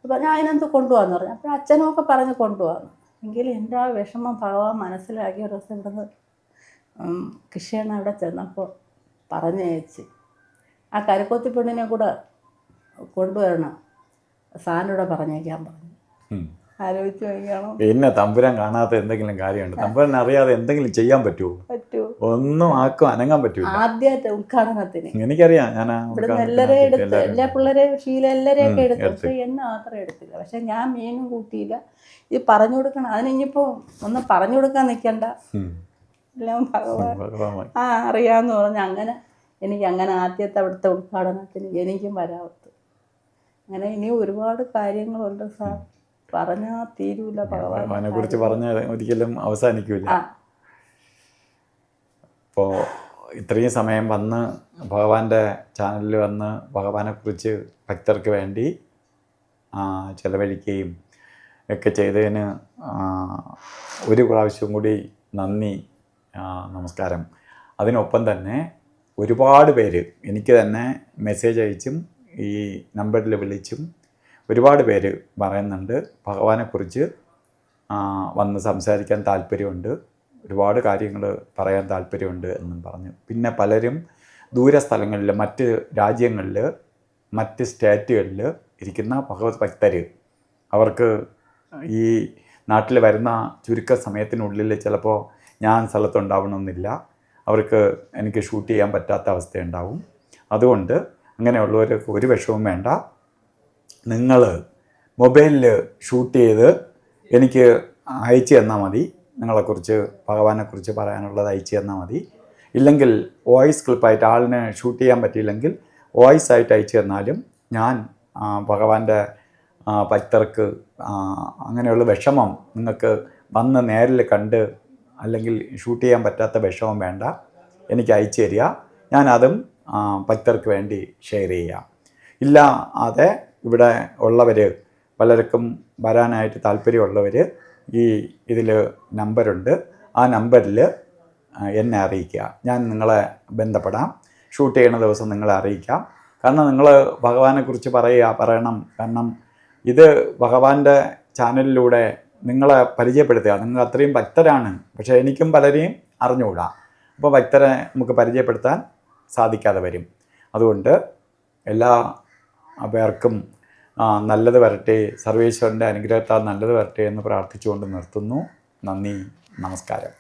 അപ്പോൾ ഞാൻ അതിനെന്ത് കൊണ്ടുപോകാമെന്ന് പറഞ്ഞു. അപ്പോൾ അച്ഛനും ഒക്കെ പറഞ്ഞ് കൊണ്ടുപോകാമെന്ന്. എങ്കിലും എൻ്റെ ആ വിഷമം ഭഗവാൻ മനസ്സിലാക്കിയ ഒരു ദിവസം ഇവിടുന്ന് കൃഷിയണ്ണ അവിടെ ചെന്നപ്പോൾ പറഞ്ഞയച്ച് ആ കരുക്കോത്തി പെണ്ണിനെ കൂടെ കൊണ്ടുവരണം, സാറിനോട് പറഞ്ഞേക്കാൻ പറഞ്ഞു. ആലോചിച്ച് നോക്കിയാണോ, പിന്നെ തമ്പുരാൻ കാണാത്ത എന്തെങ്കിലും കാര്യമുണ്ട്? തമ്പുരാൻ അറിയാതെ എന്തെങ്കിലും ചെയ്യാൻ പറ്റുമോ? ഒന്നും അനങ്ങാൻ പറ്റൂല. ആദ്യമായിട്ട് ഉദ്ഘാടനത്തിന് എനിക്കറിയാം, ഞാൻ എല്ലാവരെയും എടുത്ത്, എല്ലാ പിള്ളേരെയും എല്ലാവരെയൊക്കെ എടുത്തു. പക്ഷെ എന്നെ മാത്രം എടുത്തില്ല. പക്ഷെ ഞാൻ മീനും കൂട്ടിയില്ല. ഇത് പറഞ്ഞു കൊടുക്കണം, അതിനിപ്പോൾ ഒന്നും പറഞ്ഞു കൊടുക്കാൻ നിൽക്കണ്ട, എല്ലാം ഭഗവാൻ അറിയാമെന്ന് പറഞ്ഞ് അങ്ങനെ അങ്ങനെ ആദ്യത്തെ അവിടുത്തെ ഉദ്ഘാടനത്തിന് എനിക്കും വരാവത്ത്. അങ്ങനെ ഇനി ഒരുപാട് കാര്യങ്ങളുണ്ട് സാർ, പറഞ്ഞാൽ തീരൂല. ഭഗവാനെ കുറിച്ച് പറഞ്ഞാൽ ഒരിക്കലും അവസാനിക്കൂല. അപ്പോൾ ഇത്രയും സമയം വന്ന് ഭഗവാന്റെ ചാനലിൽ വന്ന് ഭഗവാനെക്കുറിച്ച് ഭക്തർക്ക് വേണ്ടി ചെലവഴിക്കുകയും ഒക്കെ ചെയ്തതിന് ഒരു പ്രാവശ്യം കൂടി നന്ദി, നമസ്കാരം. അതിനൊപ്പം തന്നെ ഒരുപാട് പേര് എനിക്ക് തന്നെ മെസ്സേജ് അയച്ചും ഈ നമ്പറിൽ വിളിച്ചും ഒരുപാട് പേര് പറയുന്നുണ്ട് ഭഗവാനെക്കുറിച്ച് വന്ന് സംസാരിക്കാൻ താല്പര്യമുണ്ട്, ഒരുപാട് കാര്യങ്ങൾ പറയാൻ താല്പര്യമുണ്ട് എന്നും പറഞ്ഞു. പിന്നെ പലരും ദൂരസ്ഥലങ്ങളിൽ, മറ്റ് രാജ്യങ്ങളിൽ, മറ്റ് സ്റ്റേറ്റുകളിൽ ഇരിക്കുന്ന ഭഗവത് ഭക്തർ, അവർക്ക് ഈ നാട്ടിൽ വരുന്ന ചുരുക്ക സമയത്തിനുള്ളിൽ ചിലപ്പോൾ ഞാൻ സ്ഥലത്തുണ്ടാവണമെന്നില്ല, അവർക്ക് എനിക്ക് ഷൂട്ട് ചെയ്യാൻ പറ്റാത്ത അവസ്ഥയുണ്ടാവും. അതുകൊണ്ട് അങ്ങനെയുള്ളവർക്ക് ഒരു വിഷമവും വേണ്ട. നിങ്ങൾ മൊബൈലിൽ ഷൂട്ട് ചെയ്ത് എനിക്ക് അയച്ചു തന്നാൽ മതി. നിങ്ങളെക്കുറിച്ച് ഭഗവാനെക്കുറിച്ച് പറയാനുള്ളത് അയച്ചു തന്നാൽ മതി. ഇല്ലെങ്കിൽ വോയിസ് ക്ലിപ്പായിട്ട് ആളിനെ ഷൂട്ട് ചെയ്യാൻ പറ്റിയില്ലെങ്കിൽ വോയിസ് ആയിട്ട് അയച്ചു തന്നാലും ഞാൻ ഭഗവാന്റെ ഭക്തർക്ക് അങ്ങനെയുള്ള വിഷമം നിങ്ങൾക്ക് വന്ന് നേരിൽ കണ്ട് അല്ലെങ്കിൽ ഷൂട്ട് ചെയ്യാൻ പറ്റാത്ത വിഷമം വേണ്ട, എനിക്ക് അയച്ചു തരിക. ഞാനതും ഭക്തർക്ക് വേണ്ടി ഷെയർ ചെയ്യാം. ഇല്ല അതെ ഇവിടെ ഉള്ളവർ പലർക്കും വരാനായിട്ട് താല്പര്യമുള്ളവർ ഇതിൽ നമ്പറുണ്ട്, ആ നമ്പറിൽ എന്നെ അറിയിക്കുക. ഞാൻ നിങ്ങളെ ബന്ധപ്പെടാം, ഷൂട്ട് ചെയ്യുന്ന ദിവസം നിങ്ങളെ അറിയിക്കാം. കാരണം നിങ്ങൾ ഭഗവാനെക്കുറിച്ച് പറയണം. കാരണം ഇത് ഭഗവാന്റെ ചാനലിലൂടെ നിങ്ങളെ പരിചയപ്പെടുത്തുക. നിങ്ങൾ അത്രയും ഭക്തരാണ്, പക്ഷേ എനിക്കും പലരെയും അറിഞ്ഞുകൂടാ. അപ്പോൾ ഭക്തരെ നമുക്ക് പരിചയപ്പെടുത്താൻ സാധിക്കാതെ വരും. അതുകൊണ്ട് എല്ലാ പേർക്കും നല്ലത് വരട്ടെ, സർവേശ്വരൻ്റെ അനുഗ്രഹത്താൽ നല്ലത് വരട്ടെ എന്ന് പ്രാർത്ഥിച്ചുകൊണ്ട് നിർത്തുന്നു. നന്ദി, നമസ്കാരം.